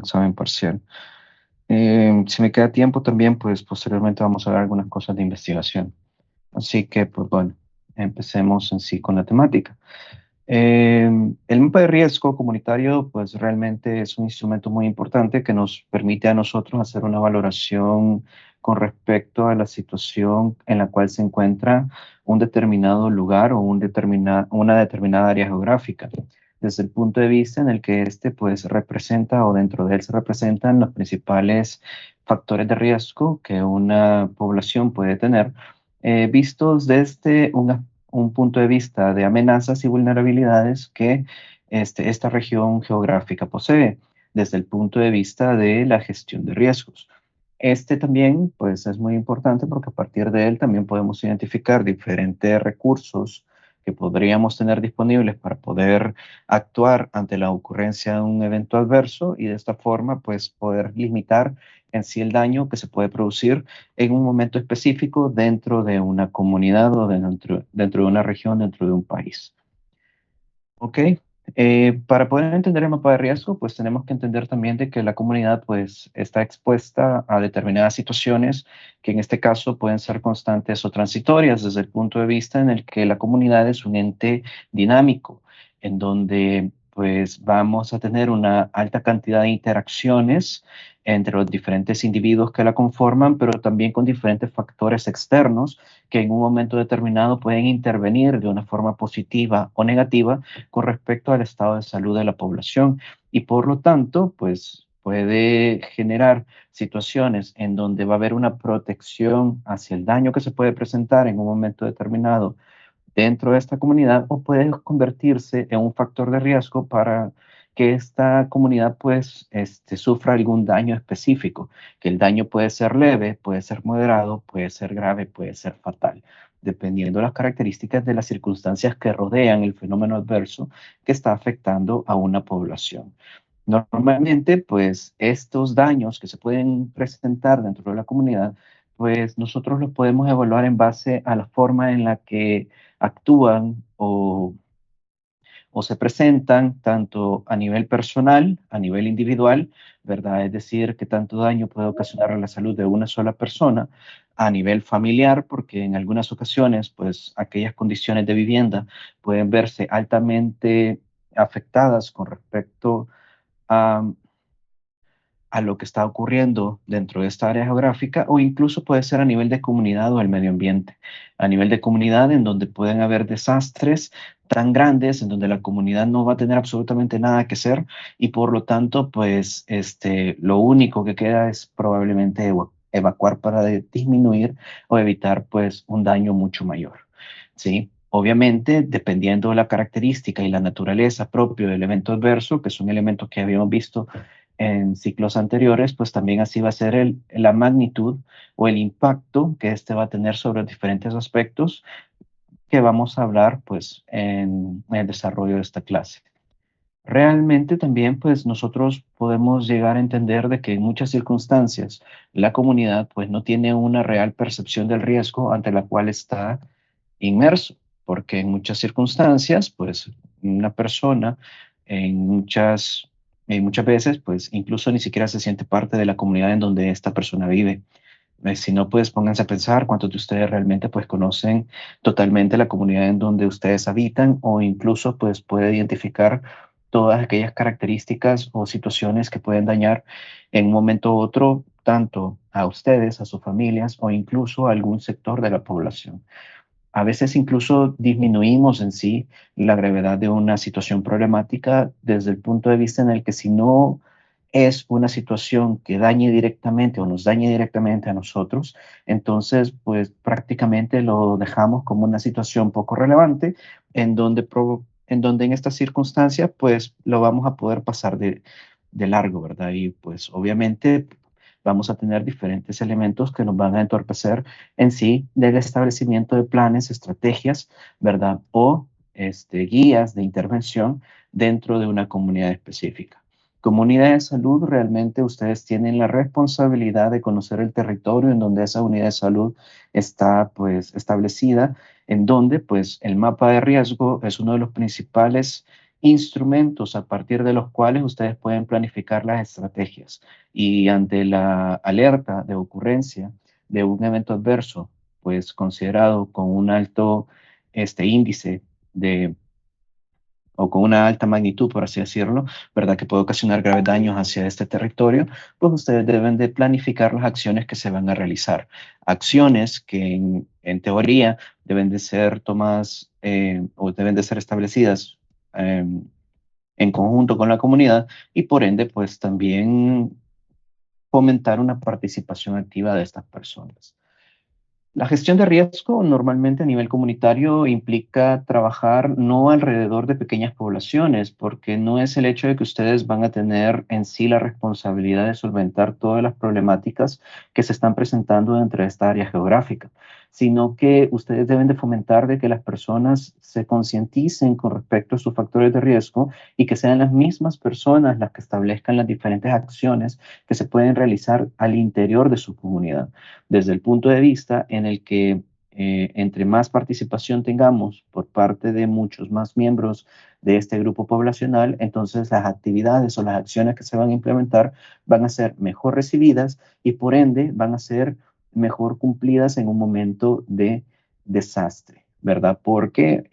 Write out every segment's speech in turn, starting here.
examen parcial. Si me queda tiempo también, pues posteriormente vamos a ver algunas cosas de investigación. Así que, pues bueno, empecemos en sí con la temática. El mapa de riesgo comunitario, pues realmente es un instrumento muy importante que nos permite a nosotros hacer una valoración con respecto a la situación en la cual se encuentra un determinado lugar o una determinada área geográfica, desde el punto de vista en el que este pues representa o dentro de él se representan los principales factores de riesgo que una población puede tener, vistos desde un punto de vista de amenazas y vulnerabilidades que esta región geográfica posee, desde el punto de vista de la gestión de riesgos. Este también, pues, es muy importante porque a partir de él también podemos identificar diferentes recursos que podríamos tener disponibles para poder actuar ante la ocurrencia de un evento adverso y de esta forma, pues, poder limitar en sí el daño que se puede producir en un momento específico dentro de una comunidad o dentro de una región, dentro de un país. ¿Ok? Para poder entender el mapa de riesgo, pues tenemos que entender también de que la comunidad pues está expuesta a determinadas situaciones que en este caso pueden ser constantes o transitorias desde el punto de vista en el que la comunidad es un ente dinámico, en donde pues vamos a tener una alta cantidad de interacciones entre los diferentes individuos que la conforman, pero también con diferentes factores externos que en un momento determinado pueden intervenir de una forma positiva o negativa con respecto al estado de salud de la población y por lo tanto, pues puede generar situaciones en donde va a haber una protección hacia el daño que se puede presentar en un momento determinado dentro de esta comunidad o puede convertirse en un factor de riesgo para que esta comunidad pues sufra algún daño específico, que el daño puede ser leve, puede ser moderado, puede ser grave, puede ser fatal, dependiendo de las características de las circunstancias que rodean el fenómeno adverso que está afectando a una población. Normalmente, pues estos daños que se pueden presentar dentro de la comunidad, pues nosotros los podemos evaluar en base a la forma en la que actúan o se presentan tanto a nivel personal, a nivel individual, ¿verdad? Es decir, que tanto daño puede ocasionar a la salud de una sola persona, a nivel familiar, porque en algunas ocasiones, pues aquellas condiciones de vivienda pueden verse altamente afectadas con respecto a lo que está ocurriendo dentro de esta área geográfica o incluso puede ser a nivel de comunidad o el medio ambiente. A nivel de comunidad en donde pueden haber desastres tan grandes en donde la comunidad no va a tener absolutamente nada que hacer y por lo tanto pues lo único que queda es probablemente evacuar para disminuir o evitar pues un daño mucho mayor. ¿Sí? Obviamente, dependiendo de la característica y la naturaleza propio del evento adverso, que es un elemento que habíamos visto en ciclos anteriores, pues también así va a ser la magnitud o el impacto que este va a tener sobre diferentes aspectos que vamos a hablar pues en el desarrollo de esta clase. Realmente también pues nosotros podemos llegar a entender de que en muchas circunstancias la comunidad pues no tiene una real percepción del riesgo ante la cual está inmerso, porque en muchas circunstancias, pues una persona muchas veces, pues incluso ni siquiera se siente parte de la comunidad en donde esta persona vive. Si no, pues pónganse a pensar cuántos de ustedes realmente pues conocen totalmente la comunidad en donde ustedes habitan o incluso pues puede identificar todas aquellas características o situaciones que pueden dañar en un momento u otro tanto a ustedes, a sus familias o incluso a algún sector de la población. A veces incluso disminuimos en sí la gravedad de una situación problemática desde el punto de vista en el que si no es una situación que dañe directamente o nos dañe directamente a nosotros, entonces pues prácticamente lo dejamos como una situación poco relevante en donde en esta circunstancia pues lo vamos a poder pasar de largo, ¿verdad? Y pues obviamente vamos a tener diferentes elementos que nos van a entorpecer en sí del establecimiento de planes, estrategias, ¿verdad? O guías de intervención dentro de una comunidad específica. Comunidad de salud, realmente ustedes tienen la responsabilidad de conocer el territorio en donde esa unidad de salud está pues establecida, en donde pues el mapa de riesgo es uno de los principales instrumentos a partir de los cuales ustedes pueden planificar las estrategias. Y ante la alerta de ocurrencia de un evento adverso, pues considerado con un alto índice de o con una alta magnitud, por así decirlo, ¿verdad? Que puede ocasionar graves daños hacia este territorio, pues ustedes deben de planificar las acciones que se van a realizar. Acciones que en teoría deben de ser tomadas o deben de ser establecidas eh, en conjunto con la comunidad y por ende, pues también fomentar una participación activa de estas personas. La gestión de riesgo normalmente a nivel comunitario implica trabajar no alrededor de pequeñas poblaciones, porque no es el hecho de que ustedes van a tener en sí la responsabilidad de solventar todas las problemáticas que se están presentando dentro de esta área geográfica, sino que ustedes deben de fomentar de que las personas se concienticen con respecto a sus factores de riesgo y que sean las mismas personas las que establezcan las diferentes acciones que se pueden realizar al interior de su comunidad desde el punto de vista en el que entre más participación tengamos por parte de muchos más miembros de este grupo poblacional, entonces las actividades o las acciones que se van a implementar van a ser mejor recibidas y por ende van a ser mejor cumplidas en un momento de desastre, ¿verdad? Porque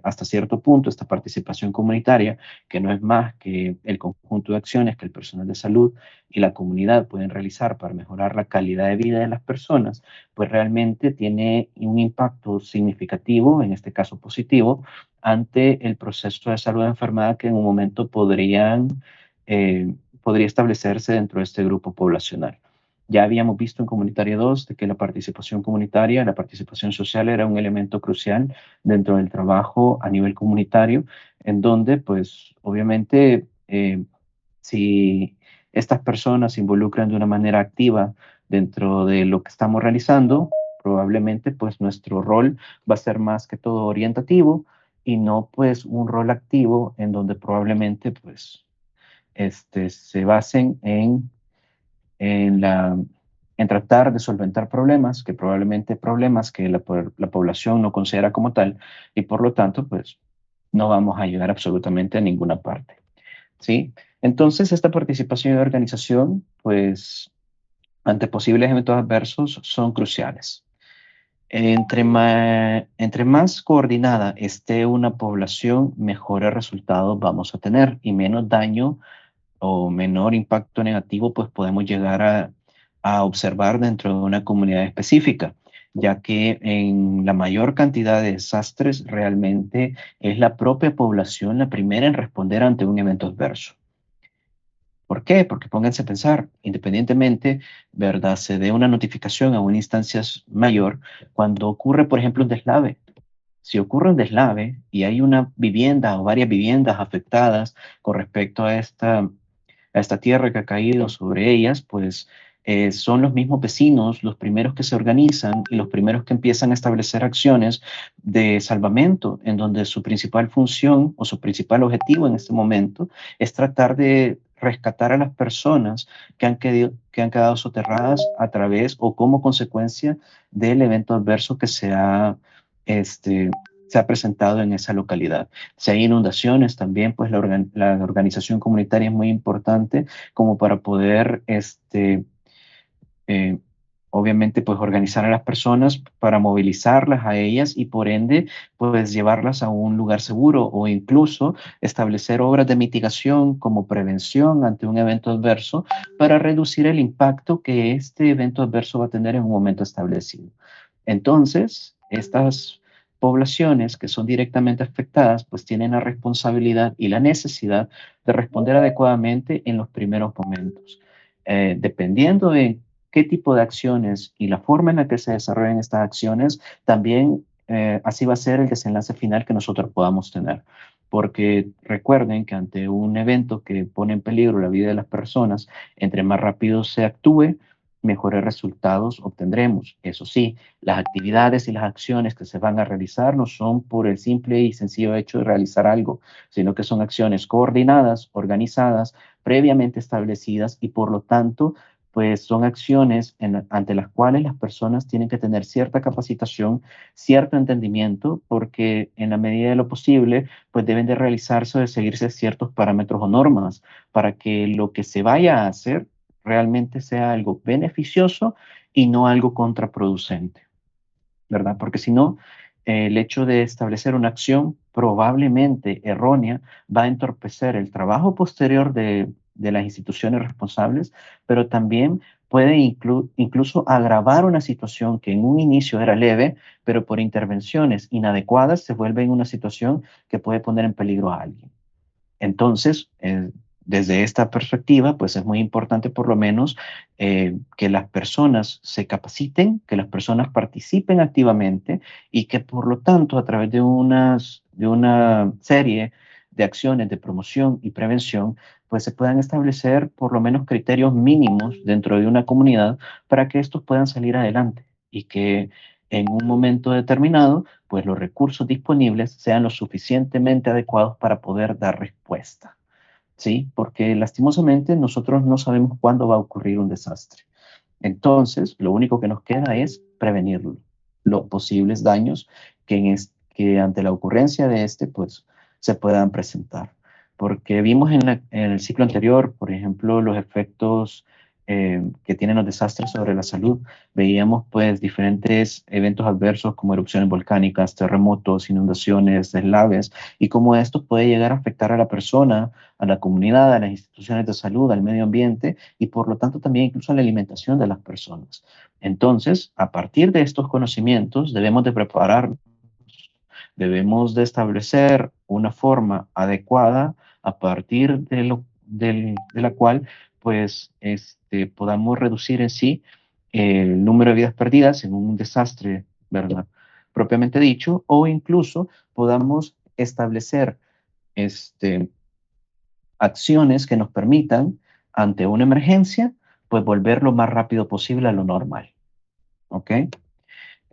hasta cierto punto esta participación comunitaria, que no es más que el conjunto de acciones que el personal de salud y la comunidad pueden realizar para mejorar la calidad de vida de las personas, pues realmente tiene un impacto significativo, en este caso positivo, ante el proceso de salud de enfermedad que en un momento eh, podría establecerse dentro de este grupo poblacional. Ya habíamos visto en Comunitario 2 de que la participación comunitaria, la participación social era un elemento crucial dentro del trabajo a nivel comunitario, en donde, pues, obviamente, si estas personas se involucran de una manera activa dentro de lo que estamos realizando, probablemente pues nuestro rol va a ser más que todo orientativo y no pues un rol activo en donde probablemente pues se basen en, la, en tratar de solventar problemas, que probablemente problemas que la población no considera como tal y por lo tanto pues no vamos a llegar absolutamente a ninguna parte. ¿Sí? Entonces, esta participación y organización, pues, ante posibles eventos adversos, son cruciales. Entre más coordinada esté una población, mejores resultados vamos a tener y menos daño o menor impacto negativo, pues podemos llegar a observar dentro de una comunidad específica, ya que en la mayor cantidad de desastres realmente es la propia población la primera en responder ante un evento adverso. ¿Por qué? Porque pónganse a pensar, independientemente, ¿verdad? Se dé una notificación a una instancia mayor cuando ocurre, por ejemplo, un deslave. Si ocurre un deslave y hay una vivienda o varias viviendas afectadas con respecto a esta tierra que ha caído sobre ellas, pues son los mismos vecinos los primeros que se organizan y los primeros que empiezan a establecer acciones de salvamento, en donde su principal función o su principal objetivo en este momento es tratar de rescatar a las personas que han quedado soterradas a través o como consecuencia del evento adverso que se ha presentado en esa localidad. Si hay inundaciones también, pues la organización comunitaria es muy importante como para poder, eh, obviamente, pues organizar a las personas para movilizarlas a ellas y por ende, pues llevarlas a un lugar seguro o incluso establecer obras de mitigación como prevención ante un evento adverso para reducir el impacto que este evento adverso va a tener en un momento establecido. Entonces, estas poblaciones que son directamente afectadas, pues tienen la responsabilidad y la necesidad de responder adecuadamente en los primeros momentos. Dependiendo de qué tipo de acciones y la forma en la que se desarrollen estas acciones, también así va a ser el desenlace final que nosotros podamos tener. Porque recuerden que ante un evento que pone en peligro la vida de las personas, entre más rápido se actúe, mejores resultados obtendremos. Eso sí, las actividades y las acciones que se van a realizar no son por el simple y sencillo hecho de realizar algo, sino que son acciones coordinadas, organizadas, previamente establecidas y por lo tanto pues son acciones ante las cuales las personas tienen que tener cierta capacitación, cierto entendimiento, porque en la medida de lo posible, pues deben de realizarse o de seguirse ciertos parámetros o normas para que lo que se vaya a hacer realmente sea algo beneficioso y no algo contraproducente, ¿verdad? Porque si no, el hecho de establecer una acción probablemente errónea va a entorpecer el trabajo posterior de las instituciones responsables, pero también puede incluso agravar una situación que en un inicio era leve, pero por intervenciones inadecuadas se vuelve en una situación que puede poner en peligro a alguien. Entonces, desde esta perspectiva, pues es muy importante por lo menos que las personas se capaciten, que las personas participen activamente y que por lo tanto a través de una serie de acciones de promoción y prevención, pues se puedan establecer por lo menos criterios mínimos dentro de una comunidad para que estos puedan salir adelante y que en un momento determinado pues los recursos disponibles sean lo suficientemente adecuados para poder dar respuesta, ¿sí? Porque lastimosamente nosotros no sabemos cuándo va a ocurrir un desastre. Entonces, lo único que nos queda es prevenirlo, los posibles daños que ante la ocurrencia de este, pues, se puedan presentar. Porque vimos en el ciclo anterior, por ejemplo, los efectos que tienen los desastres sobre la salud. Veíamos, pues, diferentes eventos adversos como erupciones volcánicas, terremotos, inundaciones, deslaves, y cómo esto puede llegar a afectar a la persona, a la comunidad, a las instituciones de salud, al medio ambiente y por lo tanto también incluso a la alimentación de las personas. Entonces, a partir de estos conocimientos, debemos de prepararnos, debemos de establecer una forma adecuada a partir de la cual pues podamos reducir en sí el número de vidas perdidas en un desastre, ¿verdad? Propiamente dicho, o incluso podamos establecer este, acciones que nos permitan, ante una emergencia, pues volver lo más rápido posible a lo normal. ¿Ok?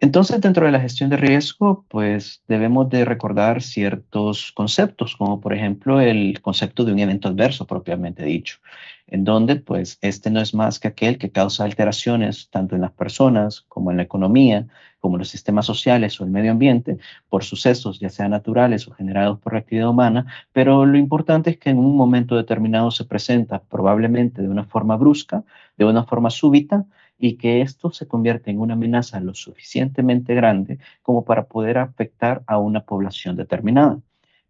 Entonces, dentro de la gestión de riesgo, pues debemos de recordar ciertos conceptos, como por ejemplo el concepto de un evento adverso propiamente dicho, en donde pues este no es más que aquel que causa alteraciones tanto en las personas como en la economía, como en los sistemas sociales o el medio ambiente, por sucesos ya sean naturales o generados por la actividad humana, pero lo importante es que en un momento determinado se presenta probablemente de una forma brusca, de una forma súbita, y que esto se convierte en una amenaza lo suficientemente grande como para poder afectar a una población determinada.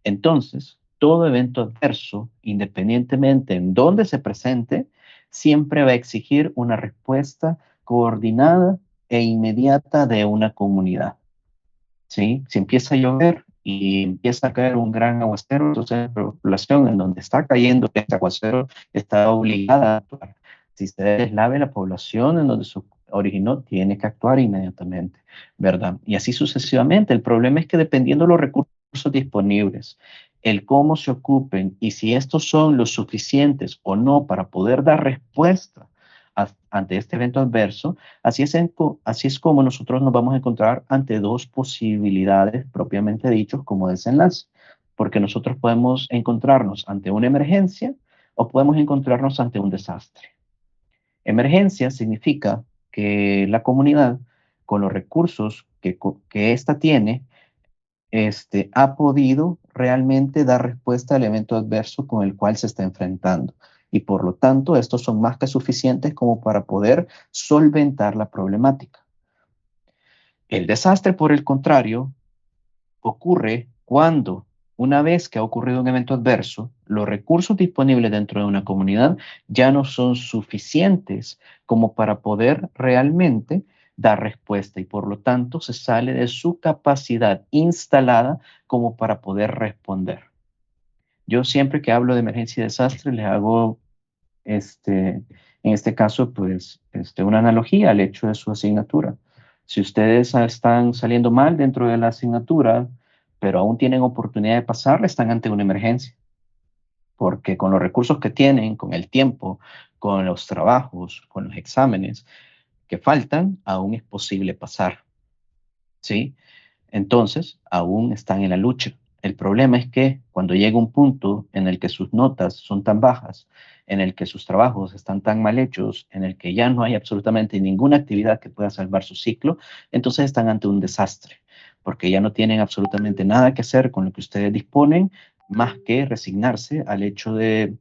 Entonces, todo evento adverso, independientemente en dónde se presente, siempre va a exigir una respuesta coordinada e inmediata de una comunidad. ¿Sí? Si empieza a llover y empieza a caer un gran aguacero, entonces la población en donde está cayendo este aguacero está obligada a actuar. Si se deslave la población en donde se originó, tiene que actuar inmediatamente, ¿verdad? Y así sucesivamente. El problema es que dependiendo de los recursos disponibles, el cómo se ocupen y si estos son los suficientes o no para poder dar respuesta ante este evento adverso, así es como nosotros nos vamos a encontrar ante dos posibilidades propiamente dichos como desenlace, porque nosotros podemos encontrarnos ante una emergencia o podemos encontrarnos ante un desastre. Emergencia significa que la comunidad, con los recursos que ésta tiene, ha podido realmente dar respuesta al evento adverso con el cual se está enfrentando. Y por lo tanto, estos son más que suficientes como para poder solventar la problemática. El desastre, por el contrario, ocurre cuando, una vez que ha ocurrido un evento adverso, los recursos disponibles dentro de una comunidad ya no son suficientes como para poder realmente dar respuesta y por lo tanto se sale de su capacidad instalada como para poder responder. Yo siempre que hablo de emergencia y desastre les hago en este caso, pues, una analogía al hecho de su asignatura. Si ustedes están saliendo mal dentro de la asignatura, pero aún tienen oportunidad de pasarla, están ante una emergencia, porque con los recursos que tienen, con el tiempo, con los trabajos, con los exámenes que faltan, aún es posible pasar, ¿sí? Entonces, aún están en la lucha. El problema es que cuando llega un punto en el que sus notas son tan bajas en el que sus trabajos están tan mal hechos, en el que ya no hay absolutamente ninguna actividad que pueda salvar su ciclo, entonces están ante un desastre, porque ya no tienen absolutamente nada que hacer con lo que ustedes disponen, más que resignarse al hecho de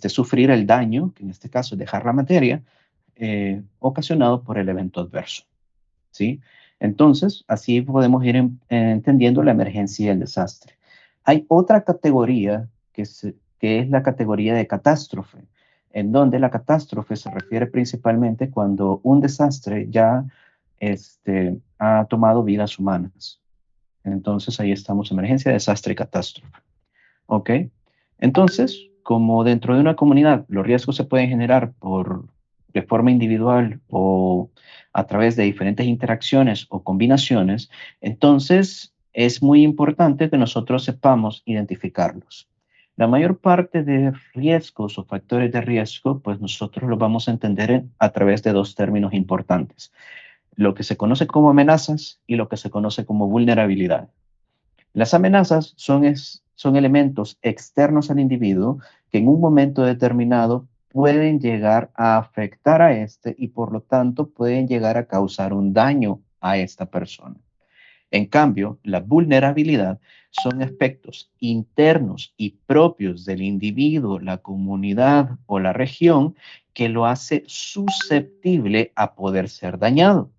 sufrir el daño, que en este caso es dejar la materia, ocasionado por el evento adverso. ¿Sí? Entonces, así podemos ir entendiendo la emergencia y el desastre. Hay otra categoría que es la categoría de catástrofe, en donde la catástrofe se refiere principalmente cuando un desastre ya ha tomado vidas humanas. Entonces, ahí estamos, emergencia, desastre y catástrofe. ¿Ok? Entonces, como dentro de una comunidad los riesgos se pueden generar de forma individual o a través de diferentes interacciones o combinaciones, entonces es muy importante que nosotros sepamos identificarlos. La mayor parte de riesgos o factores de riesgo, pues nosotros los vamos a entender a través de dos términos importantes, lo que se conoce como amenazas y lo que se conoce como vulnerabilidad. Las amenazas son elementos externos al individuo que en un momento determinado pueden llegar a afectar a este y por lo tanto pueden llegar a causar un daño a esta persona. En cambio, la vulnerabilidad son aspectos internos y propios del individuo, la comunidad o la región que lo hace susceptible a poder ser dañado.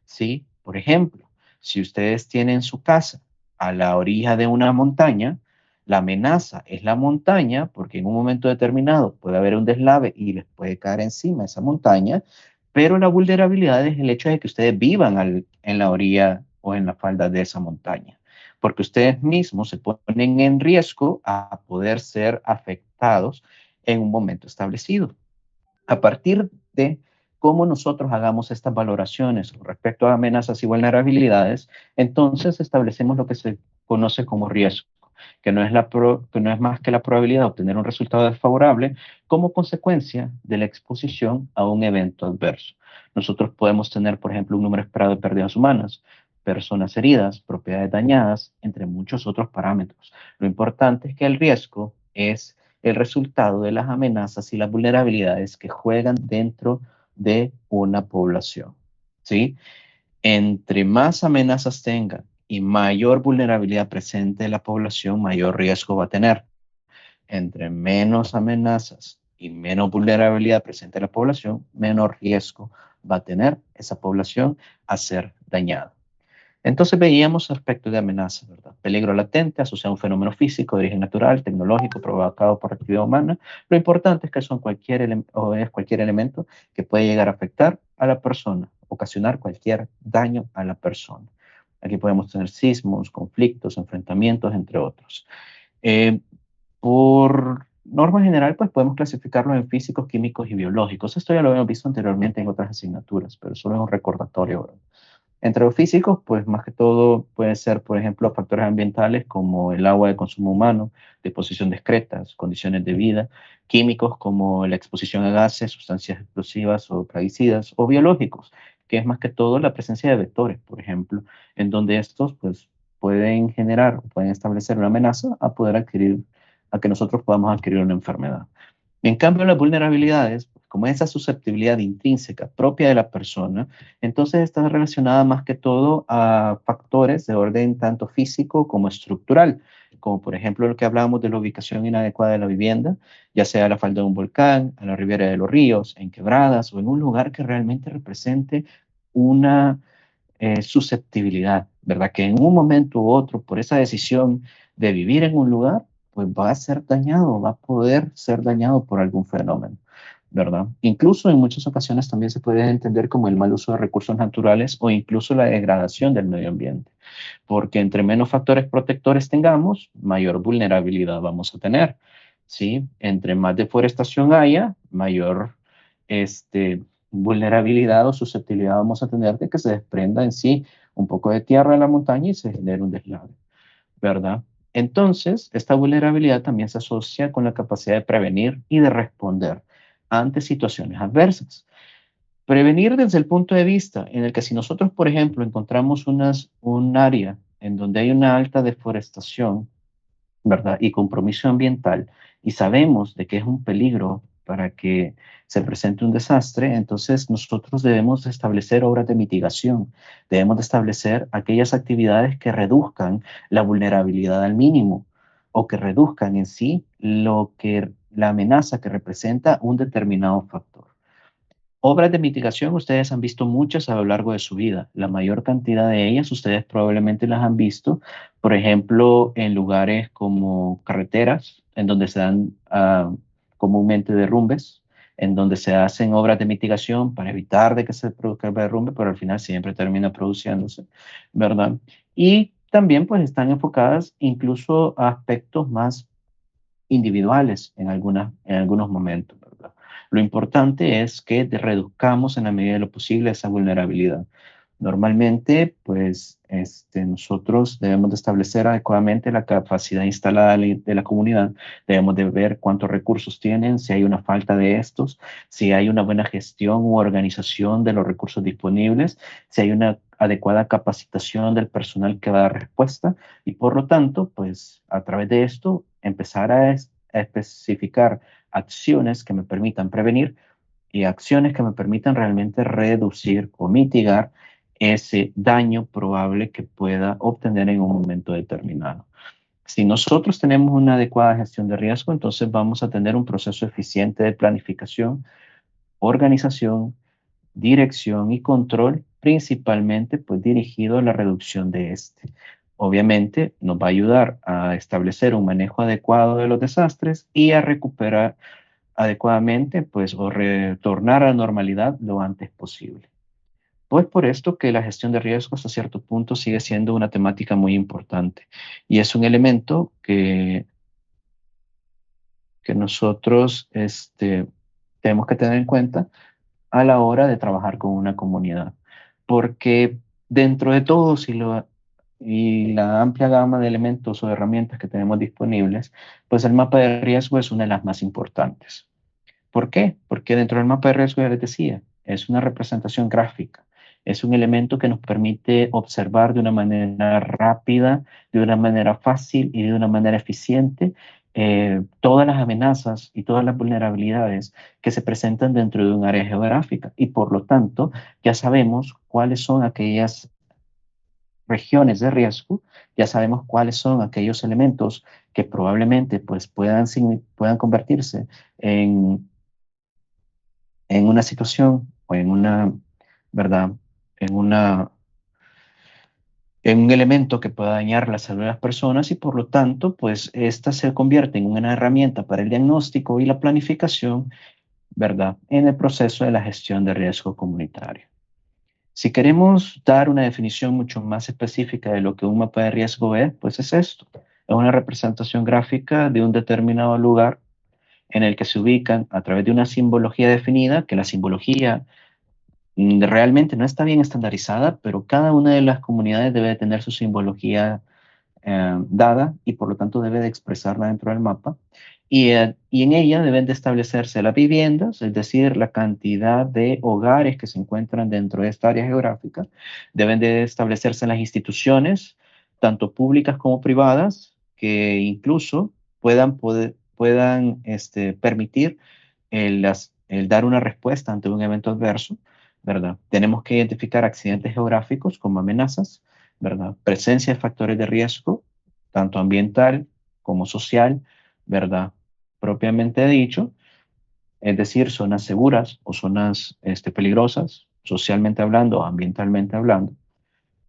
¿Sí? Por ejemplo, si ustedes tienen su casa a la orilla de una montaña, la amenaza es la montaña, porque en un momento determinado puede haber un deslave y les puede caer encima esa montaña, pero la vulnerabilidad es el hecho de que ustedes vivan en la orilla o en la falda de esa montaña, porque ustedes mismos se ponen en riesgo a poder ser afectados en un momento establecido. A partir de cómo nosotros hagamos estas valoraciones respecto a amenazas y vulnerabilidades, entonces establecemos lo que se conoce como riesgo, que no es más que la probabilidad de obtener un resultado desfavorable como consecuencia de la exposición a un evento adverso. Nosotros podemos tener, por ejemplo, un número esperado de pérdidas humanas, personas heridas, propiedades dañadas, entre muchos otros parámetros. Lo importante es que el riesgo es el resultado de las amenazas y las vulnerabilidades que juegan dentro de una población. ¿Sí? Entre más amenazas tenga y mayor vulnerabilidad presente la población, mayor riesgo va a tener. Entre menos amenazas y menos vulnerabilidad presente la población, menor riesgo va a tener esa población a ser dañada. Entonces veíamos aspectos de amenaza, ¿verdad? Peligro latente asociado a un fenómeno físico de origen natural, tecnológico, provocado por actividad humana. Lo importante es que son cualquier elemento que puede llegar a afectar a la persona, ocasionar cualquier daño a la persona. Aquí podemos tener sismos, conflictos, enfrentamientos, entre otros. Eh, por norma general, pues podemos clasificarlos en físicos, químicos y biológicos. Esto ya lo hemos visto anteriormente en otras asignaturas, pero solo es un recordatorio, ¿verdad? Entre los físicos, pues más que todo puede ser, por ejemplo, factores ambientales como el agua de consumo humano, deposición de excretas, condiciones de vida, químicos como la exposición a gases, sustancias explosivas o plaguicidas, o biológicos, que es más que todo la presencia de vectores, por ejemplo, en donde estos pues pueden generar o pueden establecer una amenaza a que nosotros podamos adquirir una enfermedad. En cambio, las vulnerabilidades, como esa susceptibilidad intrínseca propia de la persona, entonces está relacionada más que todo a factores de orden tanto físico como estructural, como por ejemplo lo que hablábamos de la ubicación inadecuada de la vivienda, ya sea a la falda de un volcán, a la ribera de los ríos, en quebradas o en un lugar que realmente represente una susceptibilidad, ¿verdad? Que en un momento u otro, por esa decisión de vivir en un lugar, pues va a ser dañado, va a poder ser dañado por algún fenómeno, ¿verdad? Incluso en muchas ocasiones también se puede entender como el mal uso de recursos naturales o incluso la degradación del medio ambiente, porque entre menos factores protectores tengamos, mayor vulnerabilidad vamos a tener, ¿sí? Entre más deforestación haya, mayor vulnerabilidad o susceptibilidad vamos a tener de que se desprenda en sí un poco de tierra en la montaña y se genere un deslave, ¿verdad? Entonces, esta vulnerabilidad también se asocia con la capacidad de prevenir y de responder ante situaciones adversas. Prevenir desde el punto de vista en el que si nosotros, por ejemplo, encontramos un área en donde hay una alta deforestación, ¿verdad? Y compromiso ambiental, y sabemos de que es un peligro para que se presente un desastre, entonces nosotros debemos establecer obras de mitigación, debemos de establecer aquellas actividades que reduzcan la vulnerabilidad al mínimo o que reduzcan en sí la amenaza que representa un determinado factor. Obras de mitigación ustedes han visto muchas a lo largo de su vida. La mayor cantidad de ellas ustedes probablemente las han visto, por ejemplo, en lugares como carreteras, en donde se dan comúnmente derrumbes, en donde se hacen obras de mitigación para evitar de que se produzca el derrumbe, pero al final siempre termina produciéndose, ¿verdad? Y también pues están enfocadas incluso a aspectos más individuales en algunos momentos, ¿verdad? Lo importante es que reduzcamos en la medida de lo posible esa vulnerabilidad. Normalmente, pues, nosotros debemos de establecer adecuadamente la capacidad instalada de la comunidad, debemos de ver cuántos recursos tienen, si hay una falta de estos, si hay una buena gestión u organización de los recursos disponibles, si hay una adecuada capacitación del personal que va a dar respuesta y por lo tanto, pues a través de esto, empezar a especificar acciones que me permitan prevenir y acciones que me permitan realmente reducir o mitigar ese daño probable que pueda obtener en un momento determinado. Si nosotros tenemos una adecuada gestión de riesgo, entonces vamos a tener un proceso eficiente de planificación, organización, dirección y control, principalmente pues dirigido a la reducción de este. Obviamente nos va a ayudar a establecer un manejo adecuado de los desastres y a recuperar adecuadamente pues o retornar a la normalidad lo antes posible. Pues por esto que la gestión de riesgos a cierto punto sigue siendo una temática muy importante y es un elemento que nosotros tenemos que tener en cuenta a la hora de trabajar con una comunidad. Porque dentro de todos y la amplia gama de elementos o herramientas que tenemos disponibles, pues el mapa de riesgo es una de las más importantes. ¿Por qué? Porque dentro del mapa de riesgo, ya les decía, es una representación gráfica, es un elemento que nos permite observar de una manera rápida, de una manera fácil y de una manera eficiente todas las amenazas y todas las vulnerabilidades que se presentan dentro de un área geográfica y por lo tanto ya sabemos cuáles son aquellas regiones de riesgo, ya sabemos cuáles son aquellos elementos que probablemente pues, puedan convertirse en una situación o en una, ¿verdad? En una, en un elemento que pueda dañar la salud de las personas y por lo tanto, pues esta se convierte en una herramienta para el diagnóstico y la planificación, ¿verdad? En el proceso de la gestión de riesgo comunitario. Si queremos dar una definición mucho más específica de lo que un mapa de riesgo es, pues es esto. Es una representación gráfica de un determinado lugar en el que se ubican a través de una simbología definida, que la simbología realmente no está bien estandarizada, pero cada una de las comunidades debe tener su simbología dada y por lo tanto debe de expresarla dentro del mapa. Y en ella deben de establecerse las viviendas, es decir, la cantidad de hogares que se encuentran dentro de esta área geográfica. Deben de establecerse las instituciones, tanto públicas como privadas, que incluso puedan permitir el dar una respuesta ante un evento adverso, ¿verdad? Tenemos que identificar accidentes geográficos como amenazas, ¿verdad? Presencia de factores de riesgo, tanto ambiental como social, ¿verdad? Propiamente dicho, es decir, zonas seguras o zonas peligrosas, socialmente hablando o ambientalmente hablando.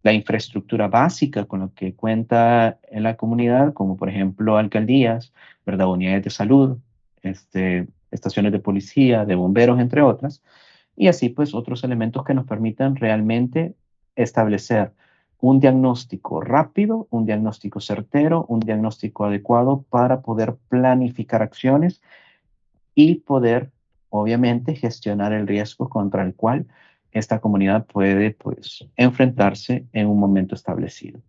La infraestructura básica con la que cuenta en la comunidad, como por ejemplo alcaldías, ¿verdad? Unidades de salud, estaciones de policía, de bomberos, entre otras, y así pues otros elementos que nos permitan realmente establecer un diagnóstico rápido, un diagnóstico certero, un diagnóstico adecuado para poder planificar acciones y poder, obviamente, gestionar el riesgo contra el cual esta comunidad puede, pues, enfrentarse en un momento establecido.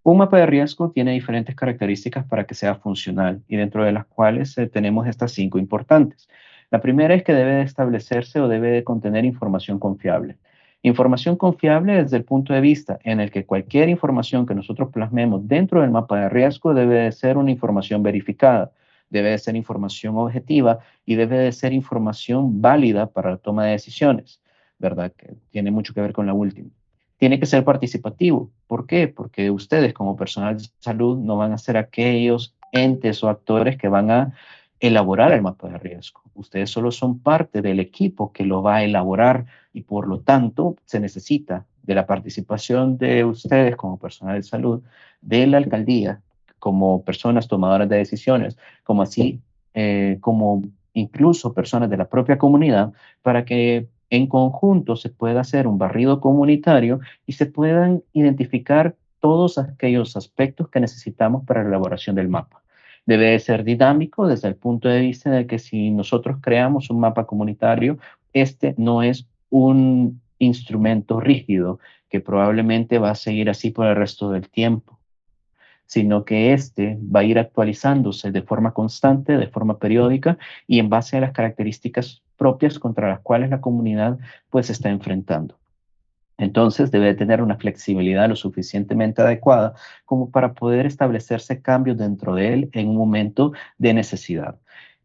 Un mapa de riesgo tiene diferentes características para que sea funcional y dentro de las cuales tenemos estas 5 importantes. La primera es que debe de establecerse o debe de contener información confiable. Información confiable desde el punto de vista en el que cualquier información que nosotros plasmemos dentro del mapa de riesgo debe de ser una información verificada. debe de ser información objetiva y debe de ser información válida para la toma de decisiones, ¿verdad? Que tiene mucho que ver con la última. Tiene que ser participativo. ¿Por qué? Porque ustedes como personal de salud no van a ser aquellos entes o actores que van a elaborar el mapa de riesgo. Ustedes solo son parte del equipo que lo va a elaborar y por lo tanto se necesita de la participación de ustedes como personal de salud, de la alcaldía, como personas tomadoras de decisiones, como así, como incluso personas de la propia comunidad, para que en conjunto se pueda hacer un barrido comunitario y se puedan identificar todos aquellos aspectos que necesitamos para la elaboración del mapa. Debe de ser dinámico desde el punto de vista de que si nosotros creamos un mapa comunitario, este no es un instrumento rígido que probablemente va a seguir así por el resto del tiempo, sino que este va a ir actualizándose de forma constante, de forma periódica y en base a las características propias contra las cuales la comunidad pues se está enfrentando. Entonces debe tener una flexibilidad lo suficientemente adecuada como para poder establecerse cambios dentro de él en un momento de necesidad.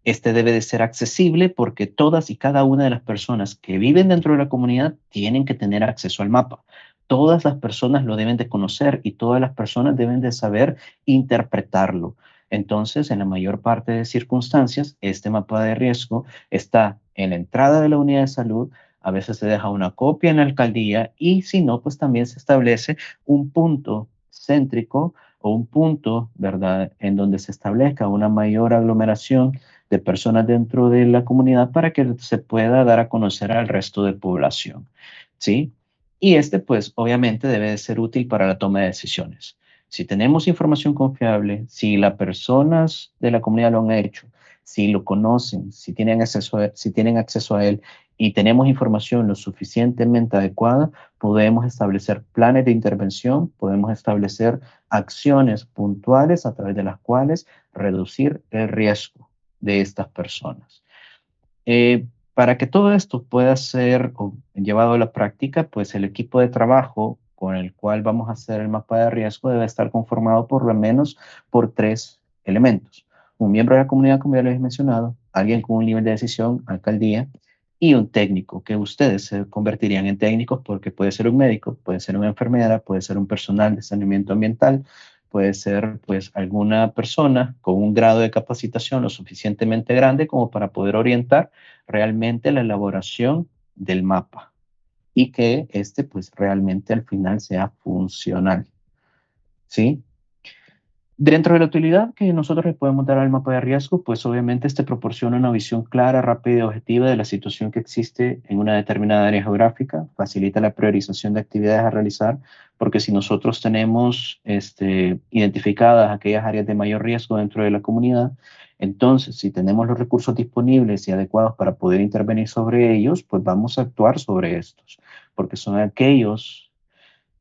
Este debe de ser accesible porque todas y cada una de las personas que viven dentro de la comunidad tienen que tener acceso al mapa. Todas las personas lo deben de conocer y todas las personas deben de saber interpretarlo. Entonces, en la mayor parte de circunstancias, este mapa de riesgo está en la entrada de la unidad de salud. A veces se deja una copia en la alcaldía y si no, pues también se establece un punto céntrico o un punto, ¿verdad?, en donde se establezca una mayor aglomeración de personas dentro de la comunidad para que se pueda dar a conocer al resto de población, ¿sí? Y este, pues, obviamente debe de ser útil para la toma de decisiones. Si tenemos información confiable, si las personas de la comunidad lo han hecho, si lo conocen, si tienen acceso a él y tenemos información lo suficientemente adecuada, podemos establecer planes de intervención, podemos establecer acciones puntuales a través de las cuales reducir el riesgo de estas personas. Para que todo esto pueda ser llevado a la práctica, pues el equipo de trabajo con el cual vamos a hacer el mapa de riesgo debe estar conformado por lo menos por tres elementos. Un miembro de la comunidad, como ya les he mencionado, alguien con un nivel de decisión, alcaldía, y un técnico, que ustedes se convertirían en técnicos porque puede ser un médico, puede ser una enfermera, puede ser un personal de saneamiento ambiental, puede ser pues alguna persona con un grado de capacitación lo suficientemente grande como para poder orientar realmente la elaboración del mapa y que este pues realmente al final sea funcional, ¿sí? Dentro de la utilidad que nosotros le podemos dar al mapa de riesgo, pues obviamente este proporciona una visión clara, rápida y objetiva de la situación que existe en una determinada área geográfica, facilita la priorización de actividades a realizar, porque si nosotros tenemos identificadas aquellas áreas de mayor riesgo dentro de la comunidad, entonces si tenemos los recursos disponibles y adecuados para poder intervenir sobre ellos, pues vamos a actuar sobre estos, porque son aquellos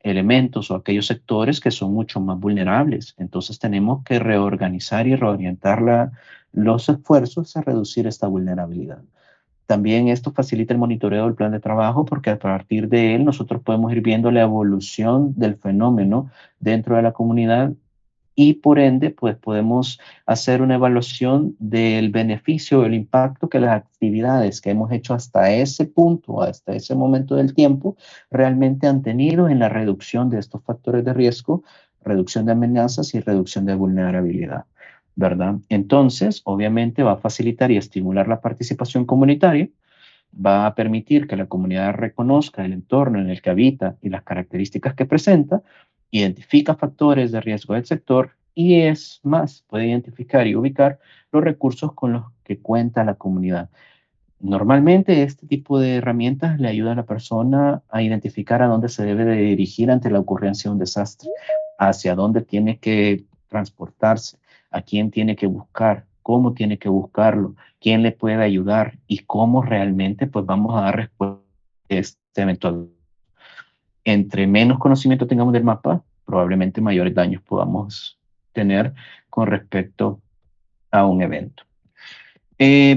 elementos o aquellos sectores que son mucho más vulnerables. Entonces tenemos que reorganizar y reorientar los esfuerzos a reducir esta vulnerabilidad. También esto facilita el monitoreo del plan de trabajo porque a partir de él nosotros podemos ir viendo la evolución del fenómeno dentro de la comunidad y por ende, pues podemos hacer una evaluación del beneficio, el impacto que las actividades que hemos hecho hasta ese punto, hasta ese momento del tiempo, realmente han tenido en la reducción de estos factores de riesgo, reducción de amenazas y reducción de vulnerabilidad, ¿verdad? Entonces, obviamente va a facilitar y estimular la participación comunitaria, va a permitir que la comunidad reconozca el entorno en el que habita y las características que presenta, identifica factores de riesgo del sector y es más, puede identificar y ubicar los recursos con los que cuenta la comunidad. Normalmente este tipo de herramientas le ayuda a la persona a identificar a dónde se debe de dirigir ante la ocurrencia de un desastre, hacia dónde tiene que transportarse, a quién tiene que buscar, cómo tiene que buscarlo, quién le puede ayudar y cómo realmente pues vamos a dar respuesta a este eventual. Entre menos conocimiento tengamos del mapa, probablemente mayores daños podamos tener con respecto a un evento.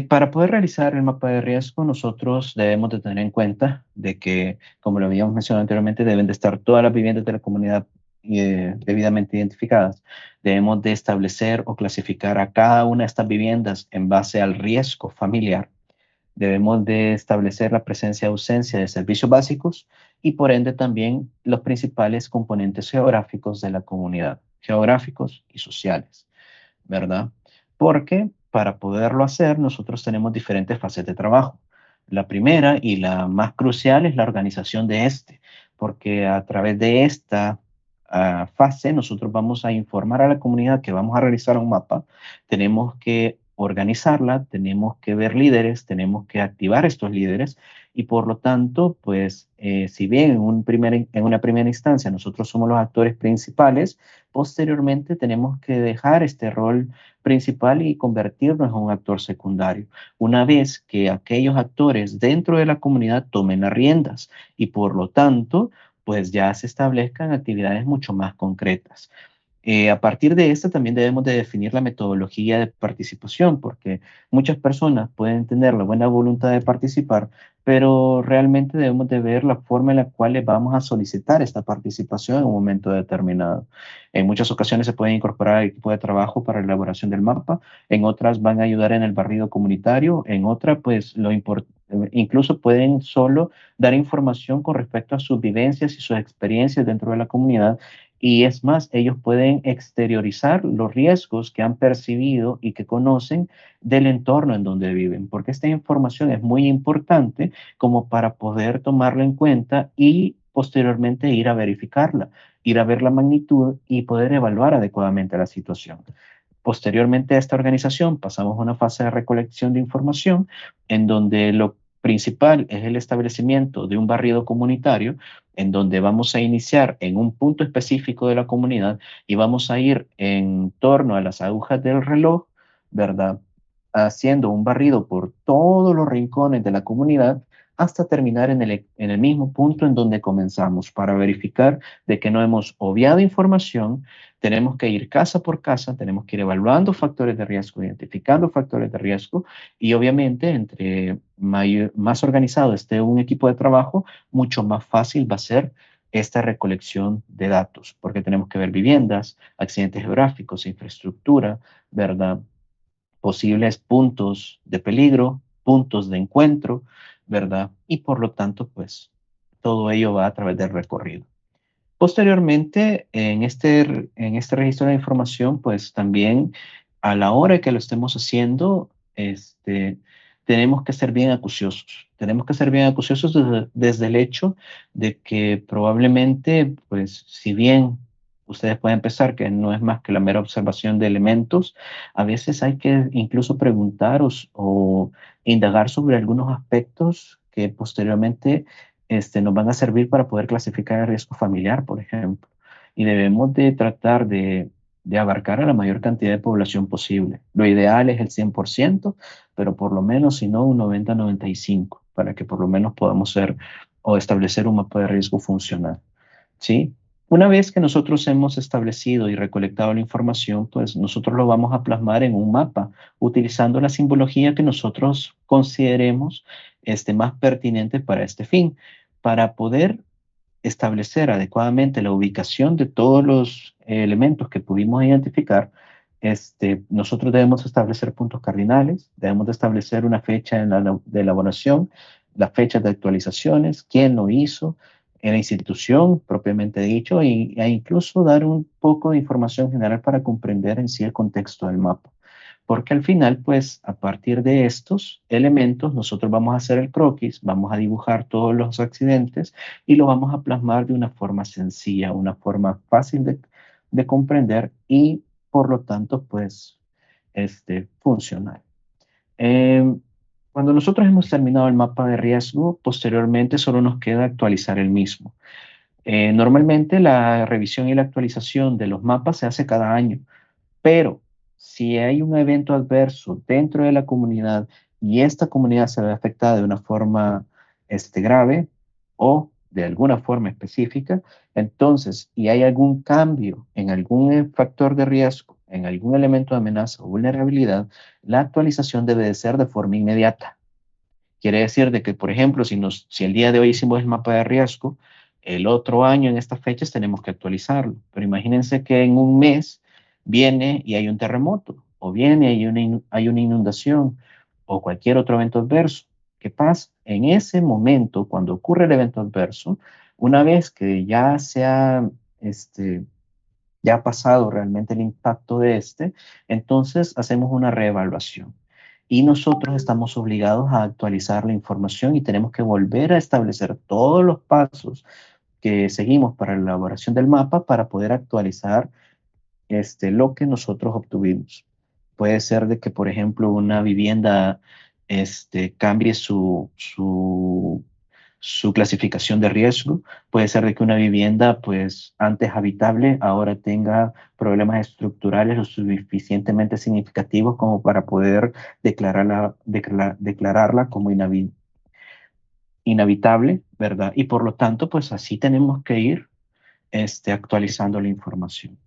Para poder realizar el mapa de riesgo, nosotros debemos de tener en cuenta de que, como lo habíamos mencionado anteriormente, deben de estar todas las viviendas de la comunidad debidamente identificadas. Debemos de establecer o clasificar a cada una de estas viviendas en base al riesgo familiar. Debemos de establecer la presencia o ausencia de servicios básicos y por ende también los principales componentes geográficos de la comunidad, geográficos y sociales, ¿verdad? Porque para poderlo hacer nosotros tenemos diferentes fases de trabajo. La primera y la más crucial es la organización de este, porque a través de esta fase nosotros vamos a informar a la comunidad que vamos a realizar un mapa, tenemos que organizarla, tenemos que ver líderes, tenemos que activar estos líderes y por lo tanto, pues si bien en una primera instancia nosotros somos los actores principales, posteriormente tenemos que dejar este rol principal y convertirnos en un actor secundario, una vez que aquellos actores dentro de la comunidad tomen las riendas y por lo tanto, pues ya se establezcan actividades mucho más concretas. A partir de esto también debemos de definir la metodología de participación, porque muchas personas pueden tener la buena voluntad de participar, pero realmente debemos de ver la forma en la cual les vamos a solicitar esta participación en un momento determinado. En muchas ocasiones se puede incorporar al equipo de trabajo para la elaboración del mapa, en otras van a ayudar en el barrido comunitario, en otra pues incluso pueden solo dar información con respecto a sus vivencias y sus experiencias dentro de la comunidad y es más, ellos pueden exteriorizar los riesgos que han percibido y que conocen del entorno en donde viven, porque esta información es muy importante como para poder tomarla en cuenta y posteriormente ir a verificarla, ir a ver la magnitud y poder evaluar adecuadamente la situación. Posteriormente a esta organización pasamos a una fase de recolección de información en donde lo principal es el establecimiento de un barrido comunitario en donde vamos a iniciar en un punto específico de la comunidad y vamos a ir en torno a las agujas del reloj, ¿verdad? Haciendo un barrido por todos los rincones de la comunidad hasta terminar en el mismo punto en donde comenzamos para verificar de que no hemos obviado información. Tenemos que ir casa por casa, tenemos que ir evaluando factores de riesgo, identificando factores de riesgo y obviamente entre más organizado esté un equipo de trabajo, mucho más fácil va a ser esta recolección de datos, porque tenemos que ver viviendas, accidentes geográficos, infraestructura, ¿verdad? Posibles puntos de peligro, puntos de encuentro, ¿verdad? Y por lo tanto, pues todo ello va a través del recorrido. Posteriormente, en este registro de información, pues también a la hora que lo estemos haciendo, tenemos que ser bien acuciosos. Tenemos que ser bien acuciosos desde el hecho de que probablemente, pues si bien ustedes pueden pensar que no es más que la mera observación de elementos, a veces hay que incluso preguntar o indagar sobre algunos aspectos que posteriormente nos van a servir para poder clasificar el riesgo familiar, por ejemplo. Y debemos de tratar de abarcar a la mayor cantidad de población posible. Lo ideal es el 100%, pero por lo menos, si no, un 90-95%, para que por lo menos podamos ser o establecer un mapa de riesgo funcional. ¿Sí? Una vez que nosotros hemos establecido y recolectado la información, pues nosotros lo vamos a plasmar en un mapa, utilizando la simbología que nosotros consideremos más pertinente para este fin, para poder establecer adecuadamente la ubicación de todos los elementos que pudimos identificar. Nosotros debemos establecer puntos cardinales, debemos de establecer una fecha de elaboración, las fechas de actualizaciones, quién lo hizo, en la institución propiamente dicho, e incluso dar un poco de información general para comprender en sí el contexto del mapa. Porque al final, pues, a partir de estos elementos, nosotros vamos a hacer el croquis, vamos a dibujar todos los accidentes y lo vamos a plasmar de una forma sencilla, una forma fácil de comprender y, por lo tanto, pues, funcional. Eh, Cuando nosotros hemos terminado el mapa de riesgo, posteriormente solo nos queda actualizar el mismo. Normalmente la revisión y la actualización de los mapas se hace cada año, pero si hay un evento adverso dentro de la comunidad y esta comunidad se ve afectada de una forma grave o de alguna forma específica, entonces, y hay algún cambio en algún factor de riesgo, en algún elemento de amenaza o vulnerabilidad, la actualización debe de ser de forma inmediata. Quiere decir de que, por ejemplo, si el día de hoy hicimos el mapa de riesgo, el otro año en estas fechas tenemos que actualizarlo. Pero imagínense que en un mes viene y hay un terremoto, o viene y hay una inundación, o cualquier otro evento adverso. ¿Qué pasa? En ese momento, cuando ocurre el evento adverso, una vez que este, ya ha pasado realmente el impacto de entonces hacemos una reevaluación. Y nosotros estamos obligados a actualizar la información y tenemos que volver a establecer todos los pasos que seguimos para la elaboración del mapa para poder actualizar lo que nosotros obtuvimos. Puede ser de que, por ejemplo, una vivienda cambie su clasificación de riesgo. Puede ser de que una vivienda, pues antes habitable, ahora tenga problemas estructurales lo suficientemente significativos como para poder declararla como inhabitable, ¿verdad? Y por lo tanto, pues así tenemos que ir actualizando la información.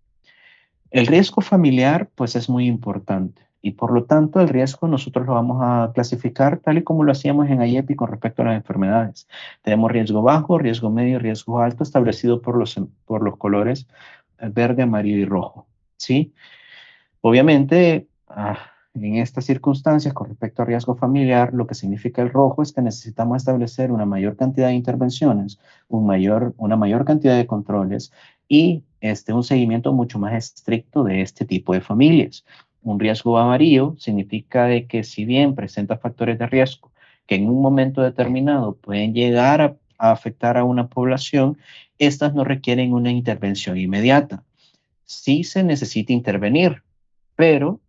El riesgo familiar, pues es muy importante y por lo tanto el riesgo nosotros lo vamos a clasificar tal y como lo hacíamos en IEPI con respecto a las enfermedades. Tenemos riesgo bajo, riesgo medio y riesgo alto establecido por los colores verde, amarillo y rojo, ¿sí? Obviamente, en estas circunstancias, con respecto a riesgo familiar, lo que significa el rojo es que necesitamos establecer una mayor cantidad de intervenciones, una mayor cantidad de controles y un seguimiento mucho más estricto de este tipo de familias. Un riesgo amarillo significa de que si bien presenta factores de riesgo que en un momento determinado pueden llegar a afectar a una población, estas no requieren una intervención inmediata. Sí se necesita intervenir, pero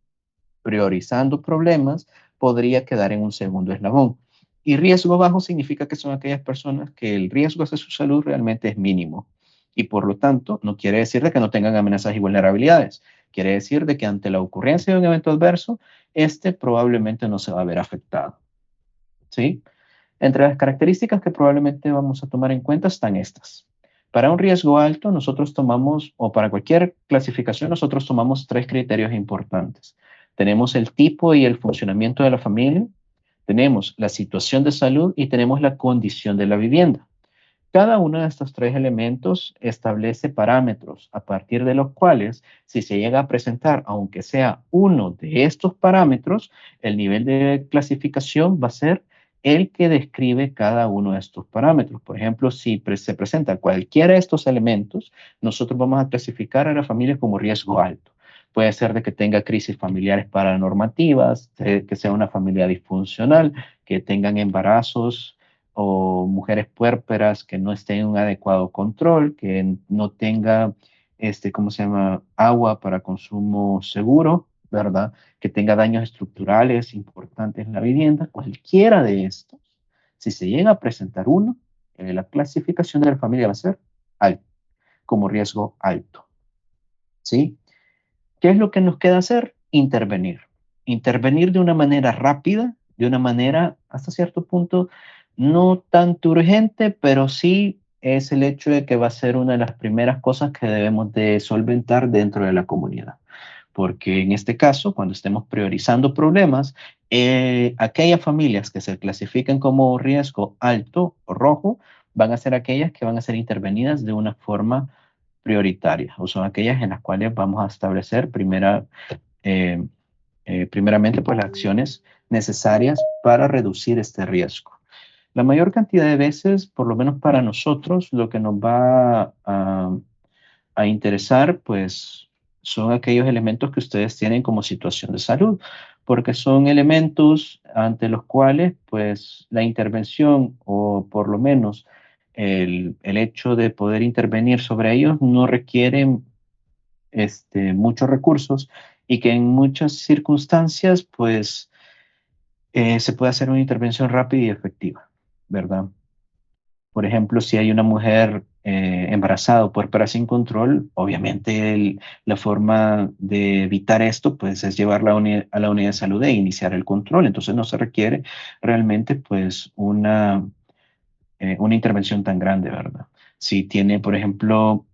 priorizando problemas podría quedar en un segundo eslabón. Y riesgo bajo significa que son aquellas personas que el riesgo hacia su salud realmente es mínimo. Y por lo tanto, no quiere decir de que no tengan amenazas y vulnerabilidades. Quiere decir de que ante la ocurrencia de un evento adverso, probablemente no se va a ver afectado. ¿Sí? Entre las características que probablemente vamos a tomar en cuenta están estas. Para un riesgo alto, nosotros tomamos, o para cualquier clasificación, nosotros tomamos tres criterios importantes. Tenemos el tipo y el funcionamiento de la familia, tenemos la situación de salud y tenemos la condición de la vivienda. Cada uno de estos tres elementos establece parámetros a partir de los cuales, si se llega a presentar, aunque sea uno de estos parámetros, el nivel de clasificación va a ser el que describe cada uno de estos parámetros. Por ejemplo, si se presenta cualquiera de estos elementos, nosotros vamos a clasificar a la familia como riesgo alto. Puede ser de que tenga crisis familiares paranormativas, que sea una familia disfuncional, que tengan embarazos o mujeres puérperas que no estén en un adecuado control, que no tenga, ¿cómo se llama? Agua para consumo seguro, ¿verdad? Que tenga daños estructurales importantes en la vivienda, cualquiera de estos, si se llega a presentar uno, la clasificación de la familia va a ser alto, como riesgo alto, ¿sí? ¿Qué es lo que nos queda hacer? Intervenir. Intervenir de una manera rápida, de una manera hasta cierto punto no tanto urgente, pero sí es el hecho de que va a ser una de las primeras cosas que debemos de solventar dentro de la comunidad. Porque en este caso, cuando estemos priorizando problemas, aquellas familias que se clasifiquen como riesgo alto o rojo van a ser aquellas que van a ser intervenidas de una forma prioritarias o son aquellas en las cuales vamos a establecer eh, primeramente pues las acciones necesarias para reducir este riesgo. La mayor cantidad de veces, por lo menos para nosotros, lo que nos va a interesar pues son aquellos elementos que ustedes tienen como situación de salud, porque son elementos ante los cuales pues la intervención o por lo menos el hecho de poder intervenir sobre ellos no requiere muchos recursos y que en muchas circunstancias, pues, se puede hacer una intervención rápida y efectiva, ¿verdad? Por ejemplo, si hay una mujer embarazada o puérpera sin control, obviamente la forma de evitar esto, pues, es llevarla a la unidad de salud e iniciar el control. Entonces, no se requiere realmente, pues, una intervención tan grande, ¿verdad? Si tiene, por ejemplo,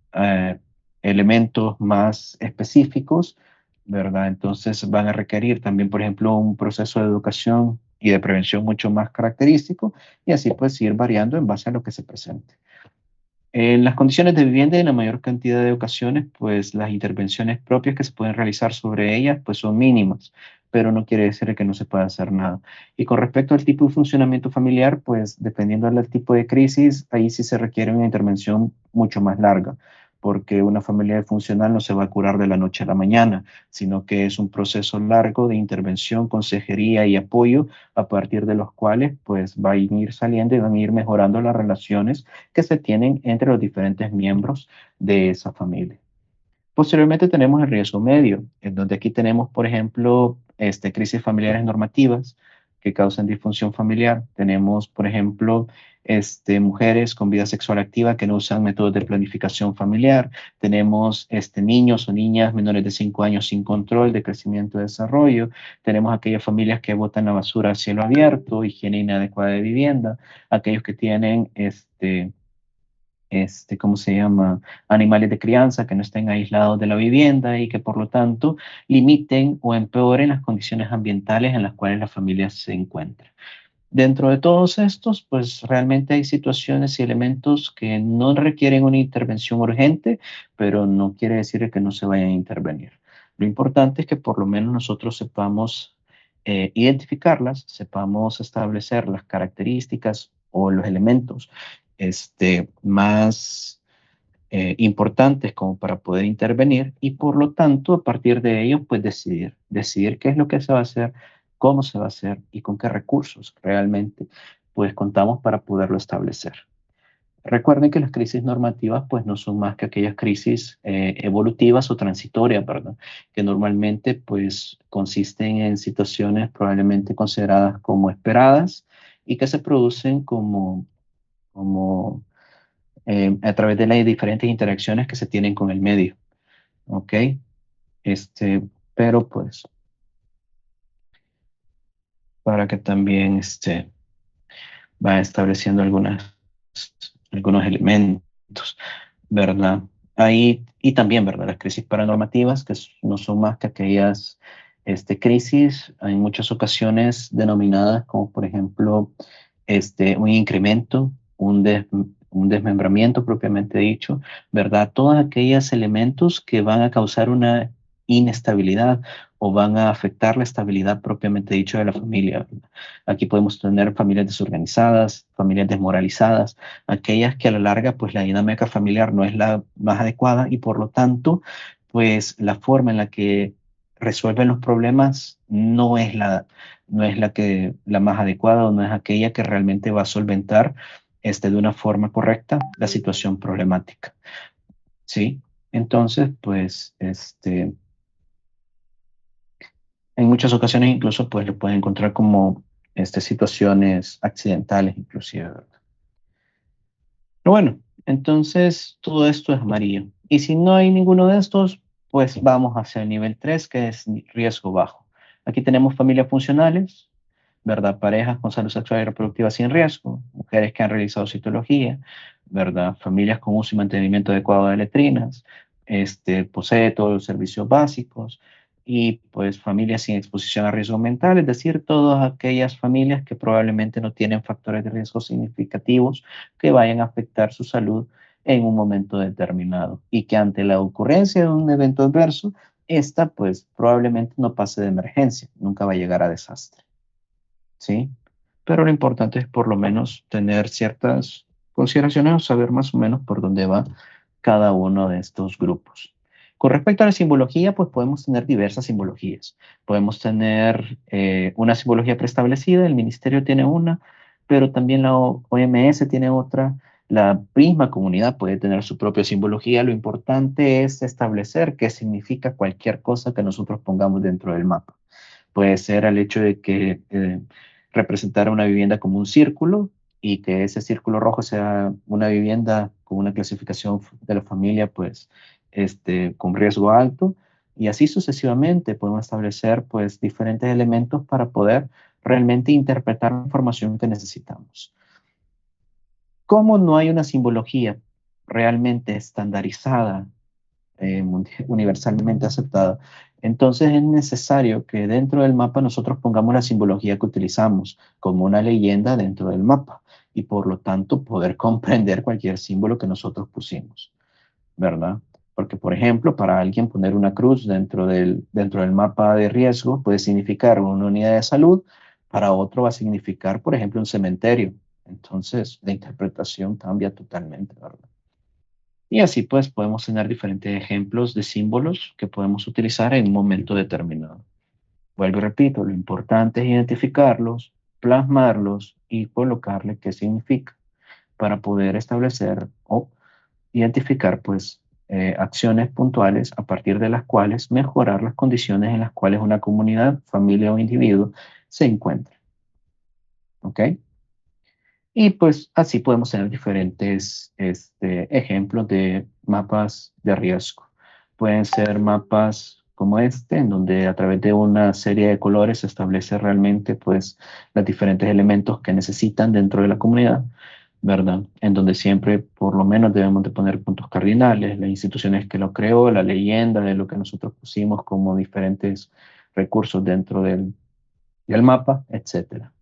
elementos más específicos, ¿verdad? Entonces van a requerir también, por ejemplo, un proceso de educación y de prevención mucho más característico y así pues ir variando en base a lo que se presente. En las condiciones de vivienda, en la mayor cantidad de ocasiones, pues las intervenciones propias que se pueden realizar sobre ellas, pues son mínimas, pero no quiere decir que no se pueda hacer nada. Y con respecto al tipo de funcionamiento familiar, pues dependiendo del tipo de crisis, ahí sí se requiere una intervención mucho más larga, porque una familia funcional no se va a curar de la noche a la mañana, sino que es un proceso largo de intervención, consejería y apoyo, a partir de los cuales pues va a ir saliendo y van a ir mejorando las relaciones que se tienen entre los diferentes miembros de esa familia. Posteriormente tenemos el riesgo medio, en donde aquí tenemos, por ejemplo, crisis familiares normativas que causan disfunción familiar. Tenemos, por ejemplo, mujeres con vida sexual activa que no usan métodos de planificación familiar. Tenemos niños o niñas menores de 5 años sin control de crecimiento y desarrollo. Tenemos aquellas familias que botan la basura a cielo abierto, higiene inadecuada de vivienda, aquellos que tienen ¿cómo se llama? Animales de crianza que no estén aislados de la vivienda y que por lo tanto limiten o empeoren las condiciones ambientales en las cuales la familia se encuentra. Dentro de todos estos, pues realmente hay situaciones y elementos que no requieren una intervención urgente, pero no quiere decir que no se vayan a intervenir. Lo importante es que por lo menos nosotros sepamos identificarlas, sepamos establecer las características o los elementos más importantes como para poder intervenir y por lo tanto a partir de ello pues decidir qué es lo que se va a hacer, cómo se va a hacer y con qué recursos realmente pues contamos para poderlo establecer. Recuerden que las crisis normativas pues no son más que aquellas crisis evolutivas o transitorias, ¿verdad? Que normalmente pues consisten en situaciones probablemente consideradas como esperadas y que se producen como a través de las diferentes interacciones que se tienen con el medio, ¿ok? Este, pero pues para que también va estableciendo algunos elementos, ¿verdad? Ahí, y también, ¿verdad? Las crisis paranormativas, que no son más que aquellas crisis, en muchas ocasiones denominadas como, por ejemplo, un incremento, un desmembramiento propiamente dicho, ¿verdad? Todos aquellos elementos que van a causar una inestabilidad o van a afectar la estabilidad propiamente dicho de la familia, ¿verdad? Aquí podemos tener familias desorganizadas, familias desmoralizadas, aquellas que a la larga, pues la dinámica familiar no es la más adecuada y por lo tanto, pues la forma en la que resuelven los problemas no es la más adecuada o no es aquella que realmente va a solventar de una forma correcta la situación problemática, ¿sí? Entonces, pues, en muchas ocasiones incluso, pues, lo pueden encontrar como, situaciones accidentales inclusive, ¿verdad? Pero bueno, entonces todo esto es amarillo. Y si no hay ninguno de estos, pues vamos hacia el nivel 3 que es riesgo bajo. Aquí tenemos familias funcionales, ¿verdad? Parejas con salud sexual y reproductiva sin riesgo, mujeres que han realizado citología, ¿verdad? Familias con uso y mantenimiento adecuado de letrinas, posee todos los servicios básicos y pues familias sin exposición a riesgo mental, es decir, todas aquellas familias que probablemente no tienen factores de riesgo significativos que vayan a afectar su salud en un momento determinado y que ante la ocurrencia de un evento adverso, esta pues probablemente no pase de emergencia, nunca va a llegar a desastre, ¿sí? Pero lo importante es por lo menos tener ciertas consideraciones o saber más o menos por dónde va cada uno de estos grupos. Con respecto a la simbología, pues podemos tener diversas simbologías. Podemos tener una simbología preestablecida, el ministerio tiene una, pero también la OMS tiene otra. La misma comunidad puede tener su propia simbología. Lo importante es establecer qué significa cualquier cosa que nosotros pongamos dentro del mapa. Puede ser el hecho de que representar una vivienda como un círculo y que ese círculo rojo sea una vivienda con una clasificación de la familia, pues, con riesgo alto. Y así sucesivamente podemos establecer, pues, diferentes elementos para poder realmente interpretar la información que necesitamos. ¿Cómo no hay una simbología realmente estandarizada universalmente aceptada. Entonces es necesario que dentro del mapa nosotros pongamos la simbología que utilizamos como una leyenda dentro del mapa y por lo tanto poder comprender cualquier símbolo que nosotros pusimos, ¿verdad? Porque, por ejemplo, para alguien poner una cruz dentro del mapa de riesgo puede significar una unidad de salud, para otro va a significar, por ejemplo, un cementerio. Entonces, la interpretación cambia totalmente, ¿verdad? Y así pues podemos tener diferentes ejemplos de símbolos que podemos utilizar en un momento determinado. Vuelvo y repito, lo importante es identificarlos, plasmarlos y colocarle qué significa para poder establecer o identificar pues acciones puntuales a partir de las cuales mejorar las condiciones en las cuales una comunidad, familia o individuo se encuentra. ¿Ok? Y pues así podemos tener diferentes ejemplos de mapas de riesgo. Pueden ser mapas como este, en donde a través de una serie de colores se establece realmente pues los diferentes elementos que necesitan dentro de la comunidad, ¿verdad? En donde siempre por lo menos debemos de poner puntos cardinales, las instituciones que lo creó, la leyenda de lo que nosotros pusimos como diferentes recursos dentro del mapa, etcétera,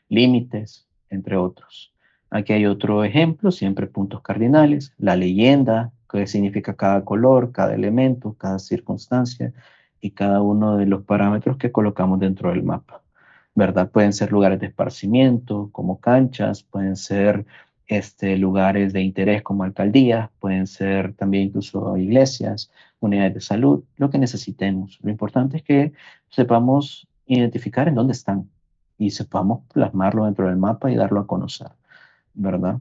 límites, entre otros. Aquí hay otro ejemplo, siempre puntos cardinales, la leyenda, qué significa cada color, cada elemento, cada circunstancia y cada uno de los parámetros que colocamos dentro del mapa, ¿verdad? Pueden ser lugares de esparcimiento, como canchas, pueden ser lugares de interés como alcaldías, pueden ser también incluso iglesias, unidades de salud, lo que necesitemos. Lo importante es que sepamos identificar en dónde están y sepamos plasmarlo dentro del mapa y darlo a conocer, ¿verdad?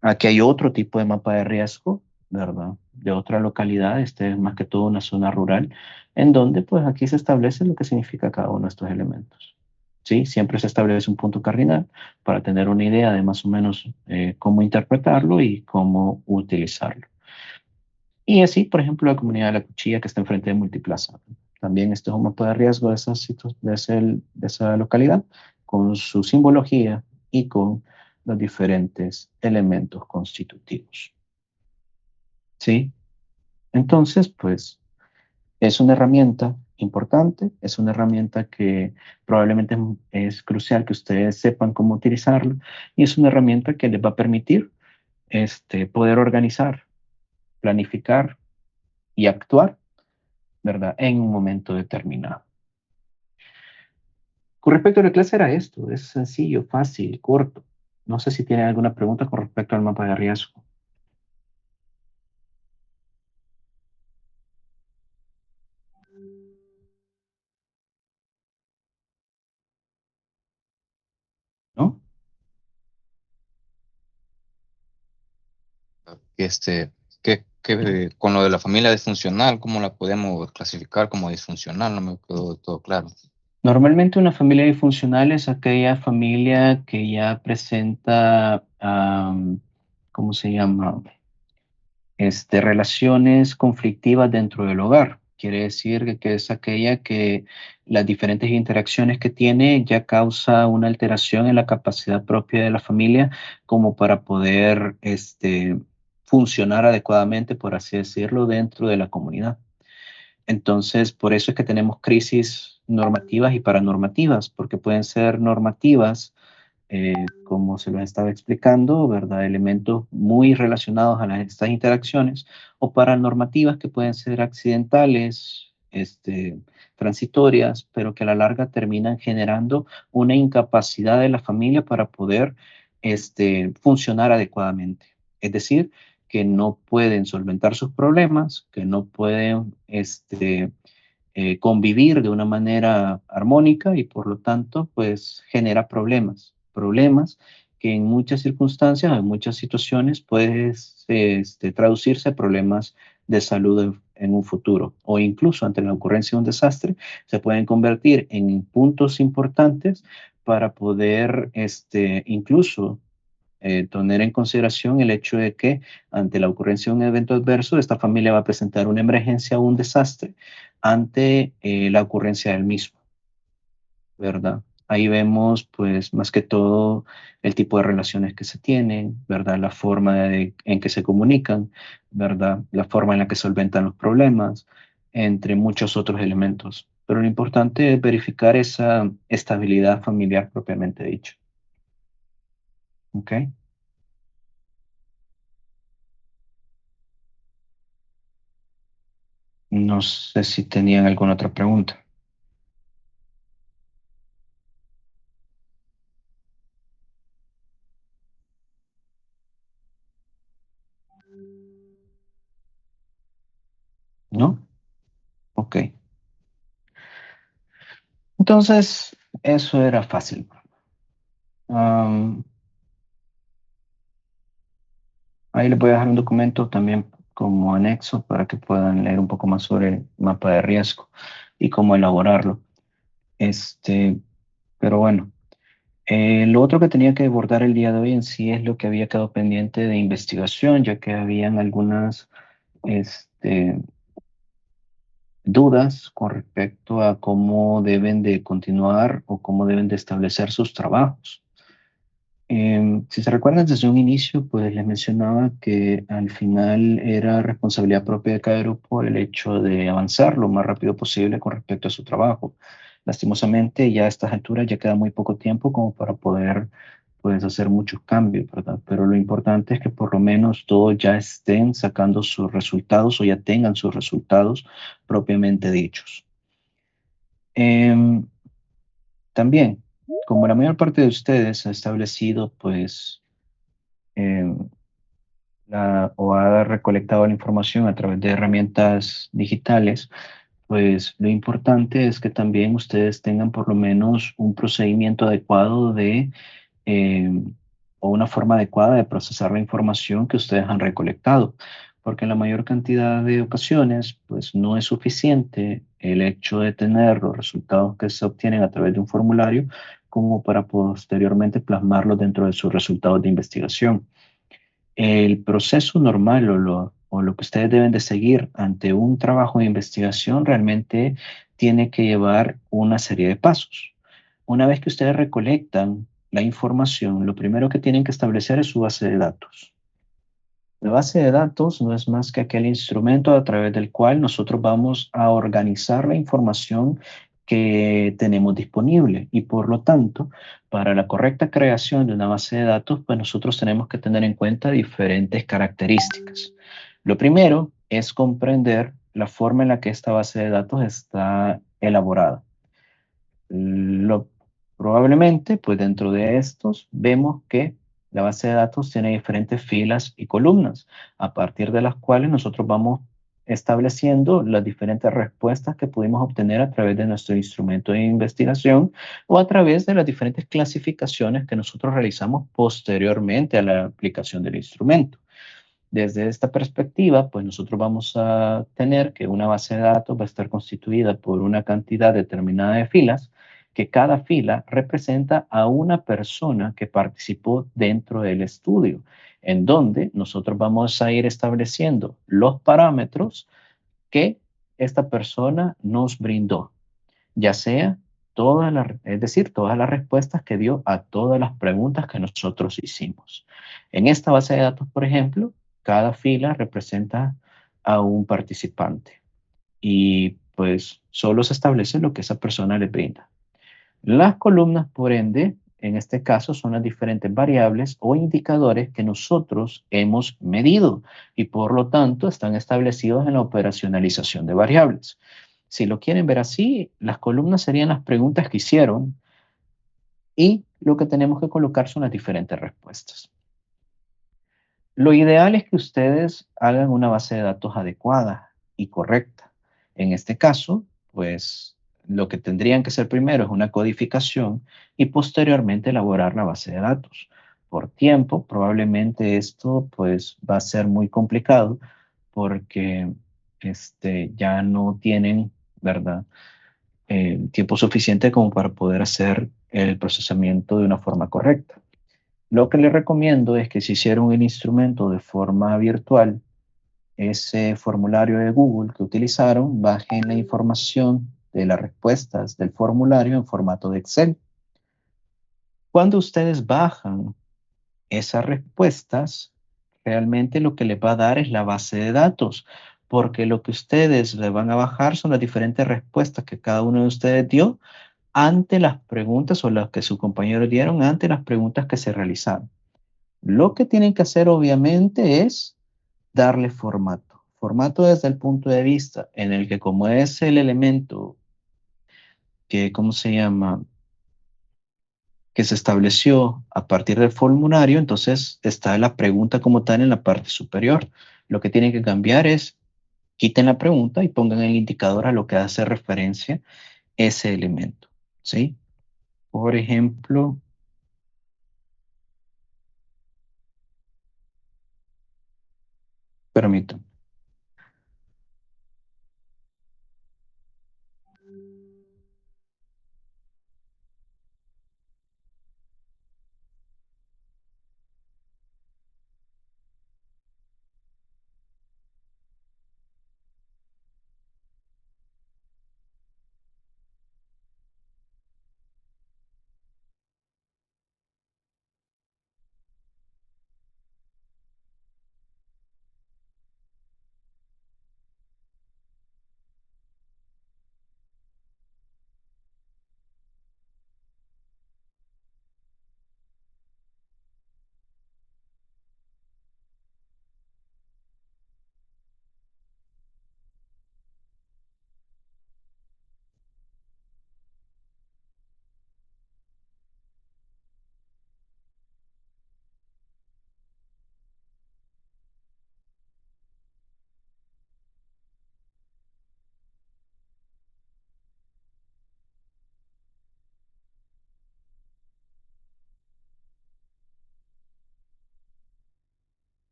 Aquí hay otro tipo de mapa de riesgo, ¿verdad? De otra localidad, este es más que todo una zona rural, en donde pues aquí se establece lo que significa cada uno de estos elementos. ¿Sí? Siempre se establece un punto cardinal para tener una idea de más o menos cómo interpretarlo y cómo utilizarlo. Y así, por ejemplo, la comunidad de La Cuchilla que está enfrente de Multiplaza. También este es un mapa de riesgo de esa localidad, con su simbología y con los diferentes elementos constitutivos. ¿Sí? Entonces, pues, es una herramienta importante, es una herramienta que probablemente es crucial que ustedes sepan cómo utilizarla y es una herramienta que les va a permitir poder organizar, planificar y actuar, ¿verdad? En un momento determinado. Con respecto a la clase era esto, es sencillo, fácil, corto. No sé si tienen alguna pregunta con respecto al mapa de riesgo, ¿no? Este, con lo de la familia disfuncional, ¿cómo la podemos clasificar como disfuncional? No me quedó todo claro. Normalmente una familia disfuncional es aquella familia que ya presenta, ¿cómo se llama? Relaciones conflictivas dentro del hogar. Quiere decir que es aquella que las diferentes interacciones que tiene ya causa una alteración en la capacidad propia de la familia como para poder funcionar adecuadamente, por así decirlo, dentro de la comunidad. Entonces, por eso es que tenemos crisis normativas y paranormativas, porque pueden ser normativas como se lo estaba explicando, ¿verdad? Elementos muy relacionados a estas interacciones o paranormativas que pueden ser accidentales, transitorias, pero que a la larga terminan generando una incapacidad de la familia para poder funcionar adecuadamente. Es decir, que no pueden solventar sus problemas, que no pueden convivir de una manera armónica y por lo tanto, pues genera problemas que en muchas circunstancias, en muchas situaciones, puede traducirse a problemas de salud en un futuro o incluso ante la ocurrencia de un desastre, se pueden convertir en puntos importantes para poder incluso tener en consideración el hecho de que ante la ocurrencia de un evento adverso, esta familia va a presentar una emergencia o un desastre ante la ocurrencia del mismo, ¿verdad? Ahí vemos, pues, más que todo el tipo de relaciones que se tienen, ¿verdad? La forma en que se comunican, ¿verdad? La forma en la que solventan los problemas, entre muchos otros elementos. Pero lo importante es verificar esa estabilidad familiar propiamente dicho. ¿Ok? No sé si tenían alguna otra pregunta. ¿No? Ok. Entonces, eso era fácil. Am, Ahí les voy a dejar un documento también como anexo para que puedan leer un poco más sobre el mapa de riesgo y cómo elaborarlo. Este, pero bueno, lo otro que tenía que abordar el día de hoy en sí es lo que había quedado pendiente de investigación, ya que habían algunas este, dudas con respecto a cómo deben de continuar o cómo deben de establecer sus trabajos. Si se recuerdan desde un inicio, pues les mencionaba que al final era responsabilidad propia de cada grupo el hecho de avanzar lo más rápido posible con respecto a su trabajo. Lastimosamente, ya a estas alturas ya queda muy poco tiempo como para poder pues, hacer muchos cambios, ¿verdad? Pero lo importante es que por lo menos todos ya estén sacando sus resultados o ya tengan sus resultados propiamente dichos. Em, También, como la mayor parte de ustedes ha establecido, pues, em, o ha recolectado la información a través de herramientas digitales, pues lo importante es que también ustedes tengan por lo menos un procedimiento adecuado eh, o una forma adecuada de procesar la información que ustedes han recolectado, porque en la mayor cantidad de ocasiones, pues no es suficiente el hecho de tener los resultados que se obtienen a través de un formulario como para posteriormente plasmarlos dentro de sus resultados de investigación. El proceso normal o lo que ustedes deben de seguir ante un trabajo de investigación realmente tiene que llevar una serie de pasos. Una vez que ustedes recolectan la información, lo primero que tienen que establecer es su base de datos. La base de datos no es más que aquel instrumento a través del cual nosotros vamos a organizar la información que tenemos disponible y por lo tanto, para la correcta creación de una base de datos, pues nosotros tenemos que tener en cuenta diferentes características. Lo primero es comprender la forma en la que esta base de datos está elaborada. Lo, Probablemente, pues dentro de estos vemos que la base de datos tiene diferentes filas y columnas, a partir de las cuales nosotros vamos estableciendo las diferentes respuestas que pudimos obtener a través de nuestro instrumento de investigación o a través de las diferentes clasificaciones que nosotros realizamos posteriormente a la aplicación del instrumento. Desde esta perspectiva, pues nosotros vamos a tener que una base de datos va a estar constituida por una cantidad determinada de filas, que cada fila representa a una persona que participó dentro del estudio, en donde nosotros vamos a ir estableciendo los parámetros que esta persona nos brindó, ya sea es decir, todas las respuestas que dio a todas las preguntas que nosotros hicimos. En esta base de datos, por ejemplo, cada fila representa a un participante y pues solo se establece lo que esa persona le brinda. Las columnas, por ende, en este caso son las diferentes variables o indicadores que nosotros hemos medido y por lo tanto están establecidos en la operacionalización de variables. Si lo quieren ver así, las columnas serían las preguntas que hicieron y lo que tenemos que colocar son las diferentes respuestas. Lo ideal es que ustedes hagan una base de datos adecuada y correcta. En este caso, pues lo que tendrían que hacer primero es una codificación y posteriormente elaborar la base de datos. Por tiempo, probablemente esto pues va a ser muy complicado porque ya no tienen, ¿verdad? Tiempo suficiente como para poder hacer el procesamiento de una forma correcta. Lo que les recomiendo es que si hicieron el instrumento de forma virtual, ese formulario de Google que utilizaron, bajen la información de las respuestas del formulario en formato de Excel. Cuando ustedes bajan esas respuestas, realmente lo que les va a dar es la base de datos, porque lo que ustedes le van a bajar son las diferentes respuestas que cada uno de ustedes dio ante las preguntas o las que sus compañeros dieron ante las preguntas que se realizaron. Lo que tienen que hacer obviamente es darle formato. Formato desde el punto de vista en el que como es el elemento que, ¿cómo se llama? Que se estableció a partir del formulario, entonces está la pregunta como tal en la parte superior. Lo que tienen que cambiar es quiten la pregunta y pongan el indicador a lo que hace referencia ese elemento, ¿sí? Por ejemplo, permítanme.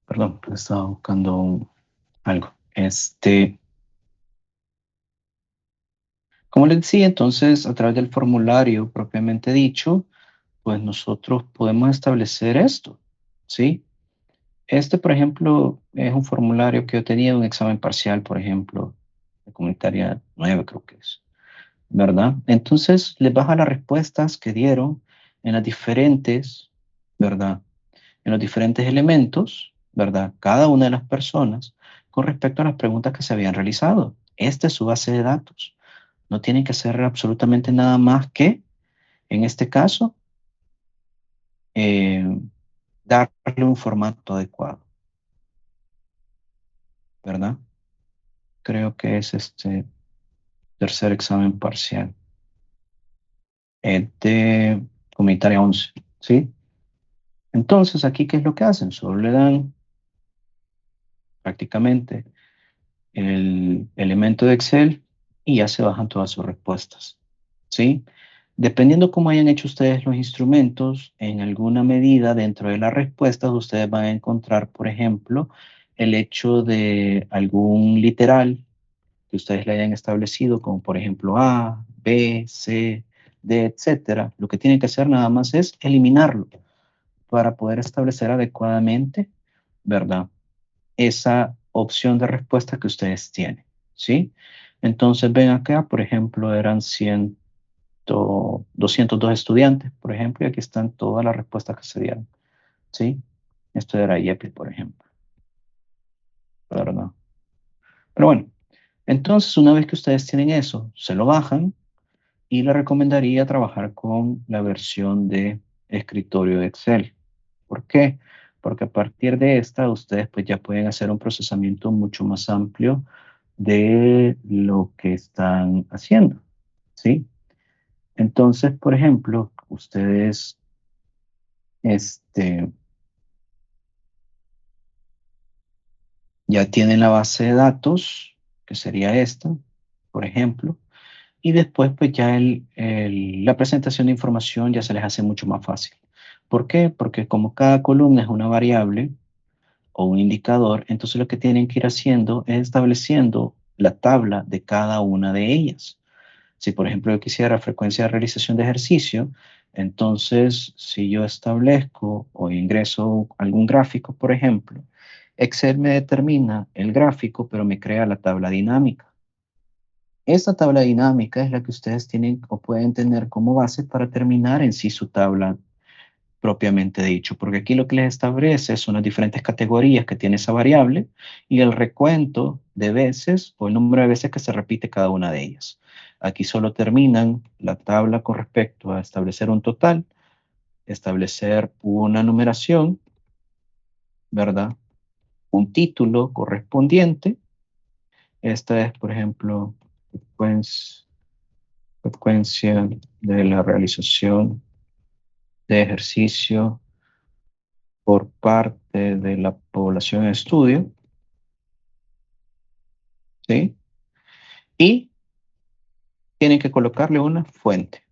Perdón, estaba buscando algo. Como les decía, entonces, a través del formulario propiamente dicho, pues nosotros podemos establecer esto, ¿sí? Por ejemplo, es un formulario que yo tenía en un examen parcial, por ejemplo, de comunitaria 9 creo que es, ¿verdad? Entonces, les baja las respuestas que dieron en las diferentes, ¿verdad? En los diferentes elementos, ¿verdad? Cada una de las personas con respecto a las preguntas que se habían realizado. Esta es su base de datos. No tienen que hacer absolutamente nada más que, en este caso, eh, darle un formato adecuado, ¿verdad? Creo que es este tercer examen parcial. De comunitaria 11, ¿sí? Entonces, aquí, ¿qué es lo que hacen? Solo le dan prácticamente el elemento de Excel y ya se bajan todas sus respuestas, ¿sí? Dependiendo cómo hayan hecho ustedes los instrumentos, en alguna medida dentro de las respuestas ustedes van a encontrar, por ejemplo, el hecho de algún literal que ustedes le hayan establecido, como por ejemplo A, B, C, D, etcétera. Lo que tienen que hacer nada más es eliminarlo para poder establecer adecuadamente, ¿verdad? Esa opción de respuesta que ustedes tienen, ¿sí? Entonces ven acá, por ejemplo, eran 202 estudiantes, por ejemplo, y aquí están todas las respuestas que se dieron, ¿sí? Esto era IEPI, por ejemplo, ¿verdad? Pero bueno, entonces una vez que ustedes tienen eso, se lo bajan y le recomendaría trabajar con la versión de escritorio de Excel. ¿Por qué? Porque a partir de esta ustedes pues ya pueden hacer un procesamiento mucho más amplio de lo que están haciendo, ¿sí? Entonces, por ejemplo, ustedes este, ya tienen la base de datos, que sería esta, por ejemplo, y después pues ya la presentación de información ya se les hace mucho más fácil. ¿Por qué? Porque como cada columna es una variable o un indicador, entonces lo que tienen que ir haciendo es estableciendo la tabla de cada una de ellas. Si, por ejemplo, yo quisiera frecuencia de realización de ejercicio, entonces si yo establezco o ingreso algún gráfico, por ejemplo, Excel me determina el gráfico, pero me crea la tabla dinámica. Esta tabla dinámica es la que ustedes tienen o pueden tener como base para terminar en sí su tabla propiamente dicho, porque aquí lo que les establece son las diferentes categorías que tiene esa variable y el recuento de veces o el número de veces que se repite cada una de ellas. Aquí solo terminan la tabla con respecto a establecer un total, establecer una numeración, ¿verdad? Un título correspondiente. Esta es, por ejemplo, frecuencia de la realización de ejercicio por parte de la población en estudio, ¿sí? Y tienen que colocarle una fuente.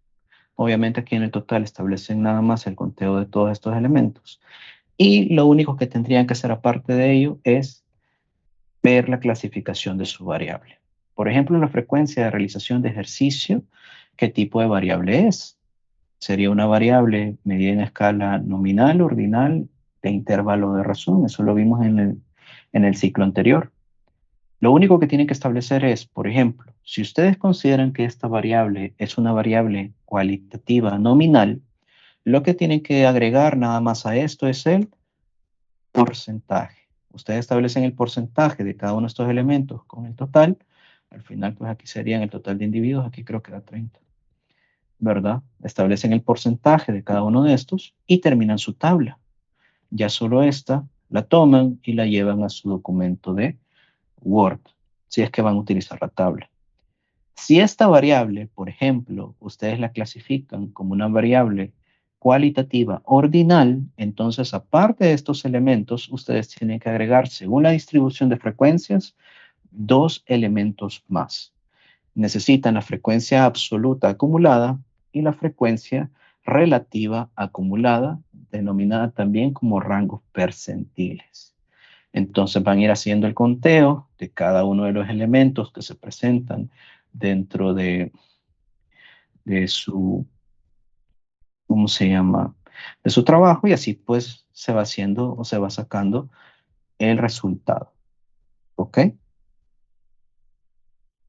Obviamente aquí en el total establecen nada más el conteo de todos estos elementos. Y lo único que tendrían que hacer aparte de ello es ver la clasificación de su variable. Por ejemplo, la frecuencia de realización de ejercicio, ¿qué tipo de variable es? Sería una variable medida en escala nominal, ordinal, de intervalo de razón. Eso lo vimos en el ciclo anterior. Lo único que tienen que establecer es, por ejemplo, si ustedes consideran que esta variable es una variable cualitativa nominal, lo que tienen que agregar nada más a esto es el porcentaje. Ustedes establecen el porcentaje de cada uno de estos elementos con el total. Al final, pues aquí serían el total de individuos. Aquí creo que da 30, ¿verdad? Establecen el porcentaje de cada uno de estos y terminan su tabla. Ya solo esta la toman y la llevan a su documento de Word, si es que van a utilizar la tabla. Si esta variable, por ejemplo, ustedes la clasifican como una variable cualitativa ordinal, entonces aparte de estos elementos, ustedes tienen que agregar, según la distribución de frecuencias, dos elementos más. Necesitan la frecuencia absoluta acumulada y la frecuencia relativa acumulada, denominada también como rangos percentiles. Entonces van a ir haciendo el conteo de cada uno de los elementos que se presentan dentro de su, ¿cómo se llama? De su trabajo y así pues se va haciendo o se va sacando el resultado. ¿Ok?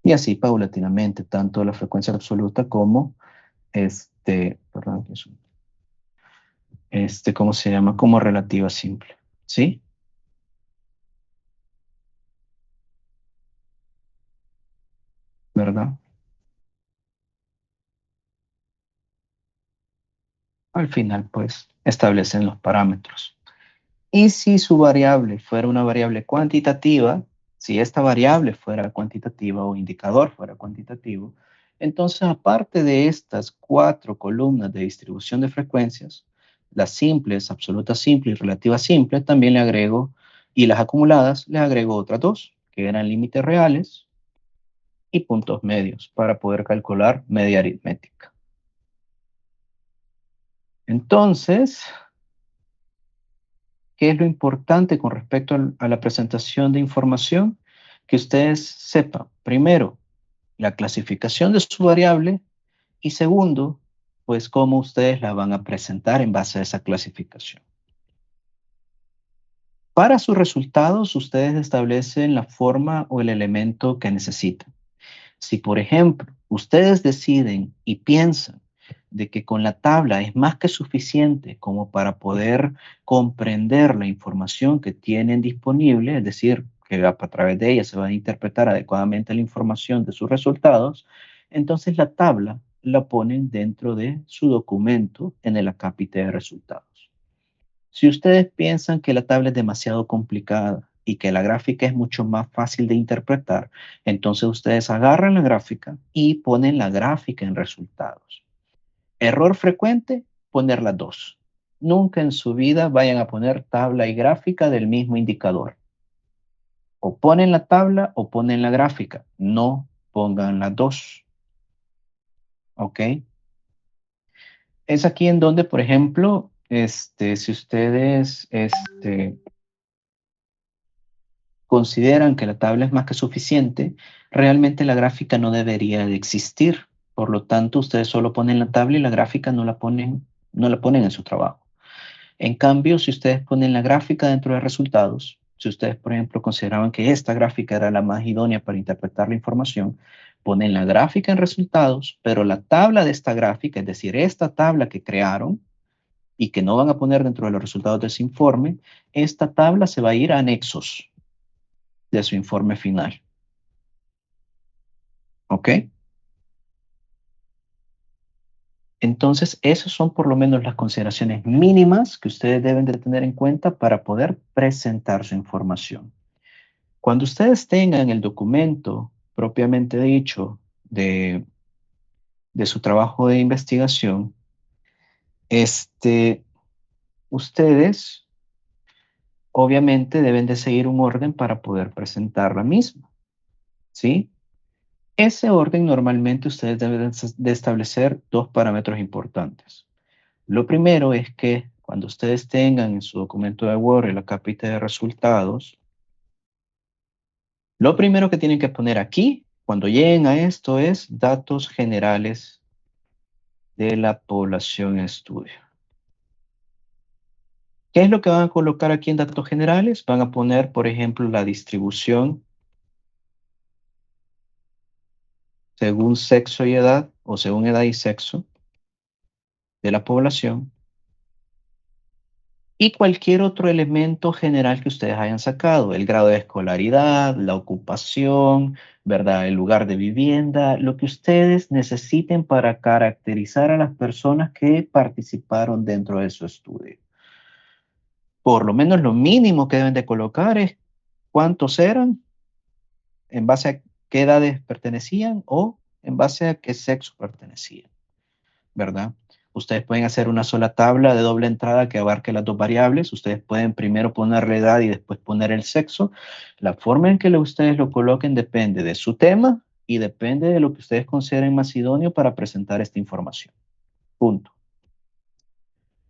Y así paulatinamente, tanto la frecuencia absoluta como perdón, ¿cómo se llama? Como relativa simple. ¿Sí? ¿Verdad? Al final pues establecen los parámetros. Y si su variable fuera una variable cuantitativa, si esta variable fuera cuantitativa o indicador fuera cuantitativo, entonces aparte de estas cuatro columnas de distribución de frecuencias, las simples, absoluta simple y relativa simple, también le agrego, y las acumuladas, le agrego otras dos, que eran límites reales y puntos medios, para poder calcular media aritmética. Entonces, ¿qué es lo importante con respecto a la presentación de información? Que ustedes sepan, primero, la clasificación de su variable y segundo, pues cómo ustedes la van a presentar en base a esa clasificación. Para sus resultados, ustedes establecen la forma o el elemento que necesitan. Si, por ejemplo, ustedes deciden y piensan de que con la tabla es más que suficiente como para poder comprender la información que tienen disponible, es decir, que a través de ella se va a interpretar adecuadamente la información de sus resultados, entonces la tabla la ponen dentro de su documento en el acápite de resultados. Si ustedes piensan que la tabla es demasiado complicada y que la gráfica es mucho más fácil de interpretar, entonces ustedes agarran la gráfica y ponen la gráfica en resultados. Error frecuente, poner las dos. Nunca en su vida vayan a poner tabla y gráfica del mismo indicador. O ponen la tabla o ponen la gráfica. No pongan las dos. ¿Ok? Es aquí en donde, por ejemplo, si ustedes, consideran que la tabla es más que suficiente, realmente la gráfica no debería de existir. Por lo tanto, ustedes solo ponen la tabla y la gráfica no la ponen en su trabajo. En cambio, si ustedes ponen la gráfica dentro de resultados, Si ustedes, por ejemplo, consideraban que esta gráfica era la más idónea para interpretar la información, ponen la gráfica en resultados, pero la tabla de esta gráfica, es decir, esta tabla que crearon y que no van a poner dentro de los resultados de ese informe, esta tabla se va a ir a anexos de su informe final. ¿Ok? Entonces, esas son por lo menos las consideraciones mínimas que ustedes deben de tener en cuenta para poder presentar su información. Cuando ustedes tengan el documento propiamente dicho de su trabajo de investigación, ustedes obviamente deben de seguir un orden para poder presentar la misma, ¿sí? Ese orden normalmente ustedes deben de establecer dos parámetros importantes. Lo primero es que cuando ustedes tengan en su documento de Word la carpeta de resultados, lo primero que tienen que poner aquí, cuando lleguen a esto, es datos generales de la población en estudio. ¿Qué es lo que van a colocar aquí en datos generales? Van a poner, por ejemplo, la distribución según sexo y edad, o según edad y sexo de la población, y cualquier otro elemento general que ustedes hayan sacado, el grado de escolaridad, la ocupación, ¿verdad? El lugar de vivienda, lo que ustedes necesiten para caracterizar a las personas que participaron dentro de su estudio. Por lo menos lo mínimo que deben de colocar es cuántos eran, en base a qué edades pertenecían o en base a qué sexo pertenecían, ¿verdad? Ustedes pueden hacer una sola tabla de doble entrada que abarque las dos variables. Ustedes pueden primero poner la edad y después poner el sexo. La forma en que ustedes lo coloquen depende de su tema y depende de lo que ustedes consideren más idóneo para presentar esta información. Punto.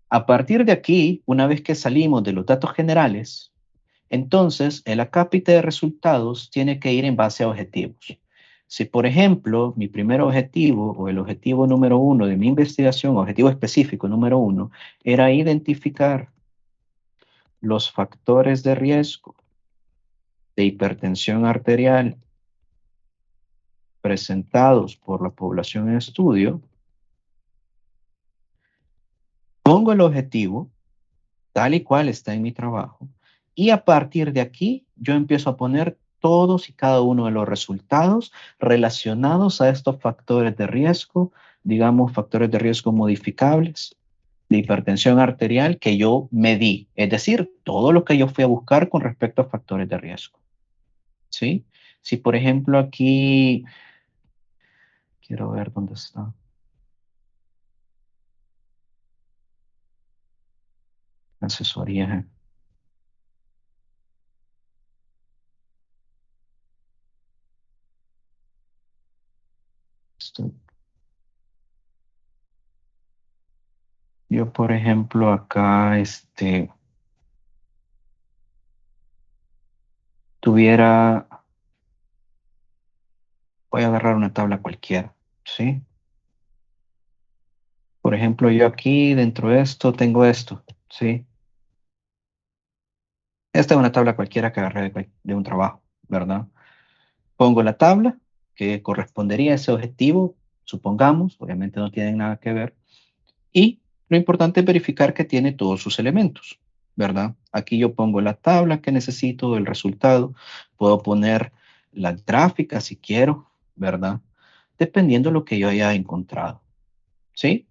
A partir de aquí, una vez que salimos de los datos generales, entonces el acápite de resultados tiene que ir en base a objetivos. Si, por ejemplo, mi primer objetivo o el objetivo número uno de mi investigación, objetivo específico número uno, era identificar los factores de riesgo de hipertensión arterial presentados por la población en estudio, pongo el objetivo tal y cual está en mi trabajo. Y a partir de aquí, yo empiezo a poner todos y cada uno de los resultados relacionados a estos factores de riesgo, digamos, factores de riesgo modificables de hipertensión arterial que yo medí, es decir, todo lo que yo fui a buscar con respecto a factores de riesgo. ¿Sí? Si, por ejemplo, aquí, quiero ver dónde está. Asesoría. Esto- Yo, por ejemplo, acá, tuviera, voy a agarrar una tabla cualquiera, ¿sí? Por ejemplo, yo aquí dentro de esto tengo esto, ¿sí? Esta es una tabla cualquiera que agarré de un trabajo, ¿verdad? Pongo la tabla que correspondería a ese objetivo, supongamos, obviamente no tienen nada que ver, y lo importante es verificar que tiene todos sus elementos, ¿verdad? Aquí yo pongo la tabla que necesito del resultado, puedo poner la gráfica si quiero, ¿verdad? Dependiendo de lo que yo haya encontrado, ¿sí?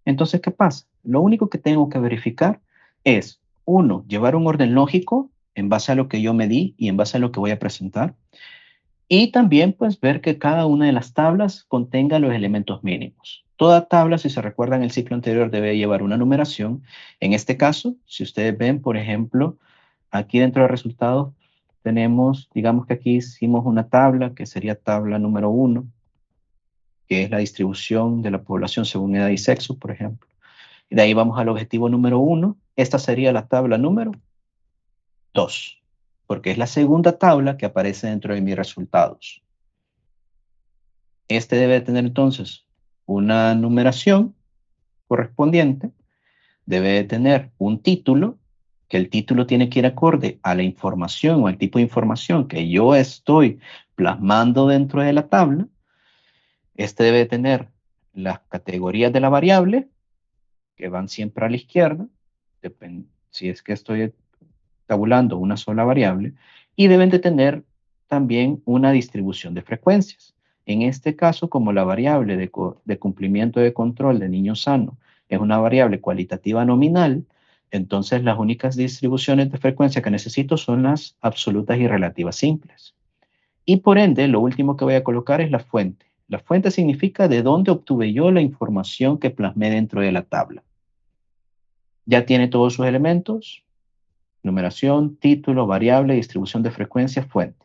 Entonces, ¿qué pasa? Lo único que tengo que verificar es, uno, llevar un orden lógico en base a lo que yo medí y en base a lo que voy a presentar. Y también, pues, ver que cada una de las tablas contenga los elementos mínimos. Toda tabla, si se recuerdan el ciclo anterior, debe llevar una numeración. En este caso, si ustedes ven, por ejemplo, aquí dentro de resultados, tenemos, digamos que aquí hicimos una tabla que sería tabla número uno, que es la distribución de la población según edad y sexo, por ejemplo. Y de ahí vamos al objetivo número uno. Esta sería la tabla número 2, porque es la segunda tabla que aparece dentro de mis resultados. Este debe tener entonces una numeración correspondiente, debe tener un título que el título tiene que ir acorde a la información o al tipo de información que yo estoy plasmando dentro de la tabla. Este debe tener las categorías de la variable, que van siempre a la izquierda, si es que estoy tabulando una sola variable, y deben de tener también una distribución de frecuencias. En este caso, como la variable de cumplimiento de control de niño sano es una variable cualitativa nominal, entonces las únicas distribuciones de frecuencia que necesito son las absolutas y relativas simples. Y por ende, lo último que voy a colocar es la fuente. La fuente significa de dónde obtuve yo la información que plasmé dentro de la tabla. Ya tiene todos sus elementos: numeración, título, variable, distribución de frecuencia, fuente.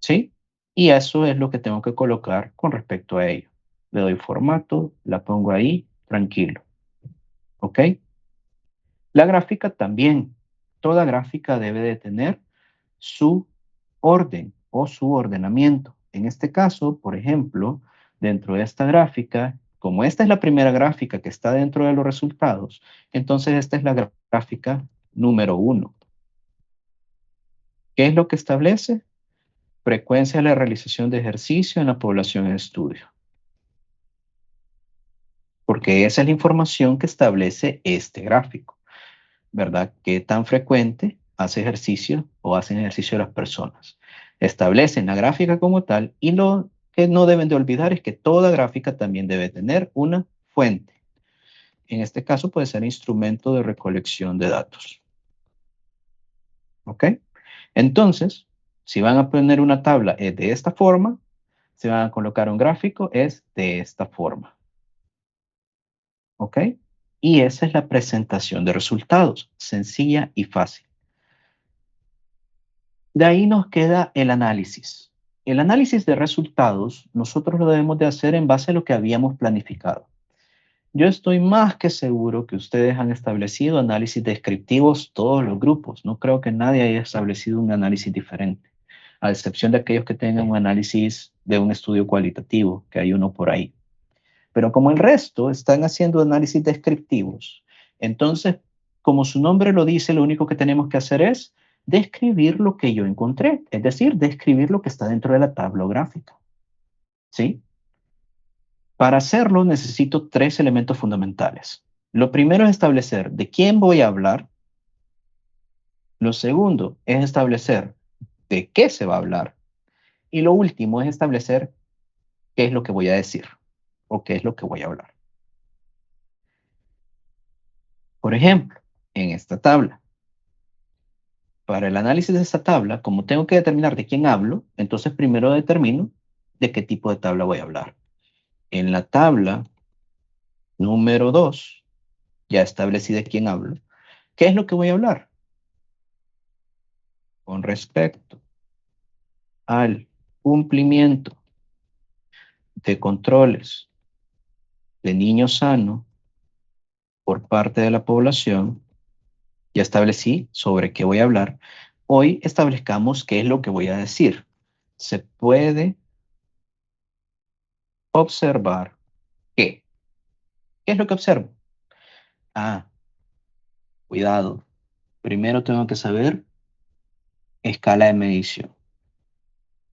¿Sí? Y eso es lo que tengo que colocar con respecto a ello. Le doy formato, la pongo ahí, tranquilo. ¿Ok? La gráfica también. Toda gráfica debe de tener su orden o su ordenamiento. En este caso, por ejemplo, dentro de esta gráfica, como esta es la primera gráfica que está dentro de los resultados, entonces esta es la gráfica número 1. ¿Qué es lo que establece? Frecuencia de la realización de ejercicio en la población en estudio. Porque esa es la información que establece este gráfico, ¿verdad? ¿Qué tan frecuente hace ejercicio o hacen ejercicio las personas? Establecen la gráfica como tal, y lo que no deben de olvidar es que toda gráfica también debe tener una fuente. En este caso puede ser instrumento de recolección de datos. ¿Ok? Entonces, si van a poner una tabla de esta forma, si van a colocar un gráfico es de esta forma. ¿Ok? Y esa es la presentación de resultados, sencilla y fácil. De ahí nos queda el análisis. El análisis de resultados nosotros lo debemos de hacer en base a lo que habíamos planificado. Yo estoy más que seguro que ustedes han establecido análisis descriptivos todos los grupos. No creo que nadie haya establecido un análisis diferente, a excepción de aquellos que tengan un análisis de un estudio cualitativo, que hay uno por ahí. Pero como el resto están haciendo análisis descriptivos, entonces, como su nombre lo dice, lo único que tenemos que hacer es describir lo que yo encontré, es decir, describir lo que está dentro de la tabla gráfica. ¿Sí? Para hacerlo necesito 3 elementos fundamentales. Lo primero es establecer de quién voy a hablar. Lo segundo es establecer de qué se va a hablar. Y lo último es establecer qué es lo que voy a decir o qué es lo que voy a hablar. Por ejemplo, en esta tabla, para el análisis de esta tabla, como tengo que determinar de quién hablo, entonces primero determino de qué tipo de tabla voy a hablar. En la tabla número 2, ya establecí de quién hablo. ¿Qué es lo que voy a hablar? Con respecto al cumplimiento de controles de niño sano por parte de la población, ya establecí sobre qué voy a hablar. Hoy establezcamos qué es lo que voy a decir. Se puede observar que. ¿Qué es lo que observo? Ah, cuidado. Primero tengo que saber escala de medición.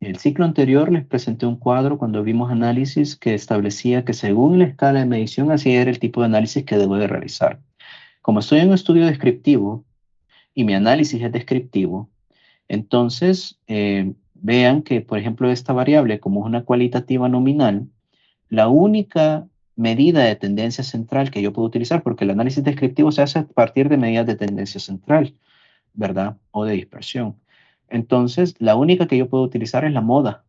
En el ciclo anterior les presenté un cuadro cuando vimos análisis que establecía que según la escala de medición, así era el tipo de análisis que debo de realizar. Como estoy en un estudio descriptivo y mi análisis es descriptivo, entonces vean que, por ejemplo, esta variable, como es una cualitativa nominal, la única medida de tendencia central que yo puedo utilizar, porque el análisis descriptivo se hace a partir de medidas de tendencia central, ¿verdad? O de dispersión. Entonces, la única que yo puedo utilizar es la moda.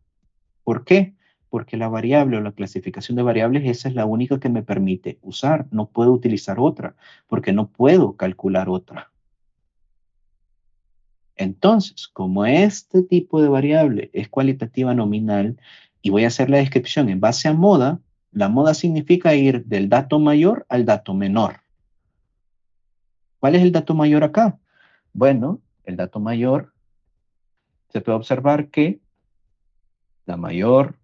¿Por qué? Porque la variable o la clasificación de variables, esa es la única que me permite usar. No puedo utilizar otra, porque no puedo calcular otra. Entonces, como este tipo de variable es cualitativa nominal y voy a hacer la descripción en base a moda, la moda significa ir del dato mayor al dato menor. ¿Cuál es el dato mayor acá? Bueno, el dato mayor se puede observar que la mayor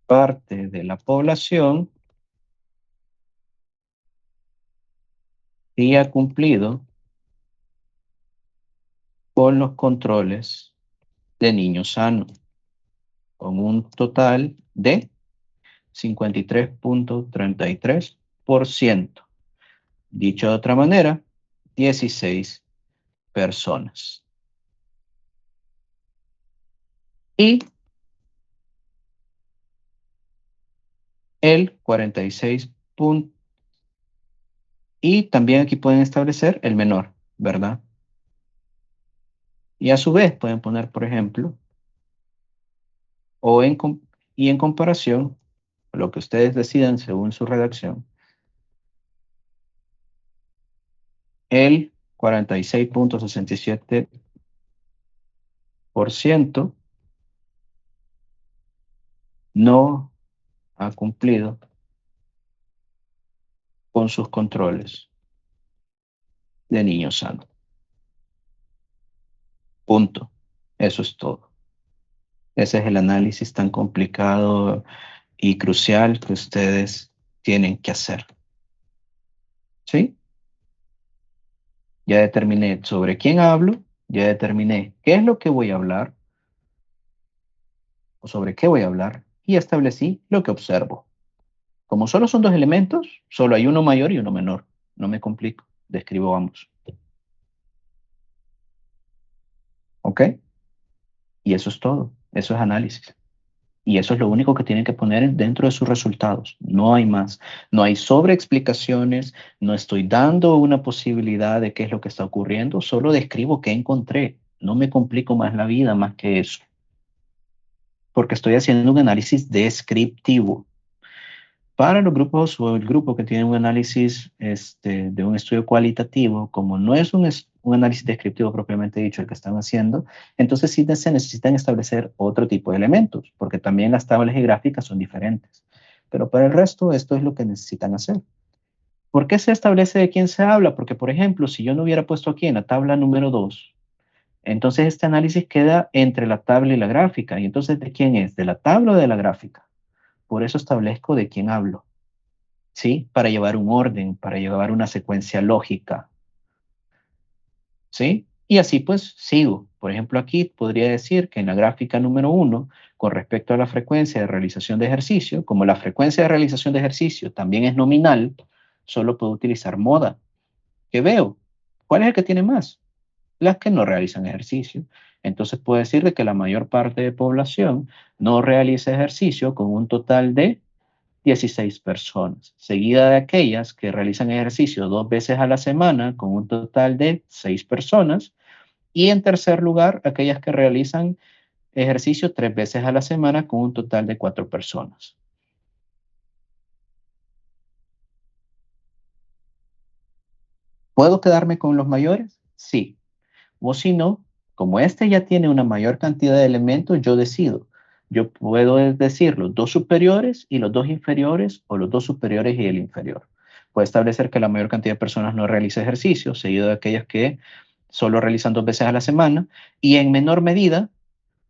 parte de la población sí ha cumplido con los controles de niños sanos, con un total de 53.33%. Dicho de otra manera, 16 personas. Y el 46. Y también aquí pueden establecer el menor, ¿verdad? Y a su vez pueden poner, por ejemplo, o y en comparación, lo que ustedes decidan según su redacción, el 46.67% no ha cumplido con sus controles de niño sano. Punto. Eso es todo. Ese es el análisis tan complicado y crucial que ustedes tienen que hacer. ¿Sí? Ya determiné sobre quién hablo, ya determiné qué es lo que voy a hablar o sobre qué voy a hablar y establecí lo que observo. Como solo son dos elementos, solo hay uno mayor y uno menor. No me complico, describo ambos. ¿Ok? Y eso es todo. Eso es análisis. Y eso es lo único que tienen que poner dentro de sus resultados. No hay más. No hay sobreexplicaciones. No estoy dando una posibilidad de qué es lo que está ocurriendo. Solo describo qué encontré. No me complico más la vida más que eso. Porque estoy haciendo un análisis descriptivo. Para los grupos o el grupo que tiene un análisis de un estudio cualitativo, como no es un análisis descriptivo propiamente dicho el que están haciendo, entonces sí se necesitan establecer otro tipo de elementos, porque también las tablas y gráficas son diferentes. Pero para el resto, esto es lo que necesitan hacer. ¿Por qué se establece de quién se habla? Porque, por ejemplo, si yo no hubiera puesto aquí en la tabla número 2, entonces este análisis queda entre la tabla y la gráfica. Y entonces, ¿de quién es? ¿De la tabla o de la gráfica? Por eso establezco de quién hablo. ¿Sí? Para llevar un orden, para llevar una secuencia lógica, ¿sí? Y así pues sigo. Por ejemplo, aquí podría decir que en la gráfica número 1, con respecto a la frecuencia de realización de ejercicio, como la frecuencia de realización de ejercicio también es nominal, solo puedo utilizar moda. ¿Qué veo? ¿Cuál es el que tiene más? Las que no realizan ejercicio. Entonces puedo decir de que la mayor parte de población no realiza ejercicio con un total de 16 personas, seguida de aquellas que realizan ejercicio 2 veces a la semana con un total de 6 personas. Y en tercer lugar, aquellas que realizan ejercicio 3 veces a la semana con un total de 4 personas. ¿Puedo quedarme con los mayores? Sí. O si no, como este ya tiene una mayor cantidad de elementos, yo decido. Yo puedo decir los dos superiores y los dos inferiores o los dos superiores y el inferior. Puedo establecer que la mayor cantidad de personas no realiza ejercicio, seguido de aquellas que solo realizan 2 veces a la semana y en menor medida,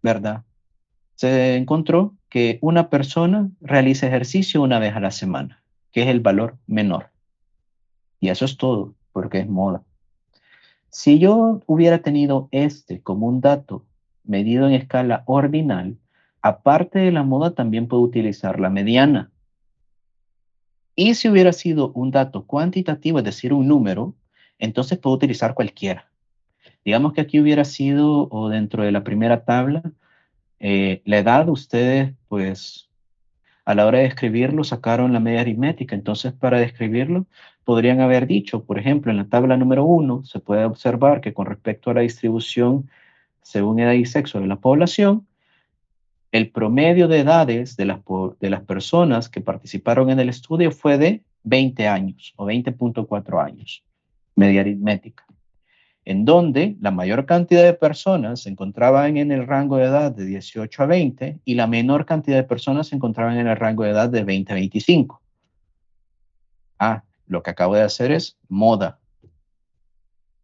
¿verdad? Se encontró que una persona realiza ejercicio 1 vez a la semana, que es el valor menor. Y eso es todo, porque es moda. Si yo hubiera tenido este como un dato medido en escala ordinal, aparte de la moda también puedo utilizar la mediana. Y si hubiera sido un dato cuantitativo, es decir, un número, entonces puedo utilizar cualquiera. Digamos que aquí hubiera sido, o dentro de la primera tabla, la edad, ustedes pues a la hora de escribirlo sacaron la media aritmética. Entonces, para describirlo, podrían haber dicho, por ejemplo, en la tabla número 1, se puede observar que con respecto a la distribución según edad y sexo de la población, el promedio de edades de las personas que participaron en el estudio fue de 20 años o 20.4 años, media aritmética, en donde la mayor cantidad de personas se encontraban en el rango de edad de 18 a 20 y la menor cantidad de personas se encontraban en el rango de edad de 20 a 25. Ah, lo que acabo de hacer es moda.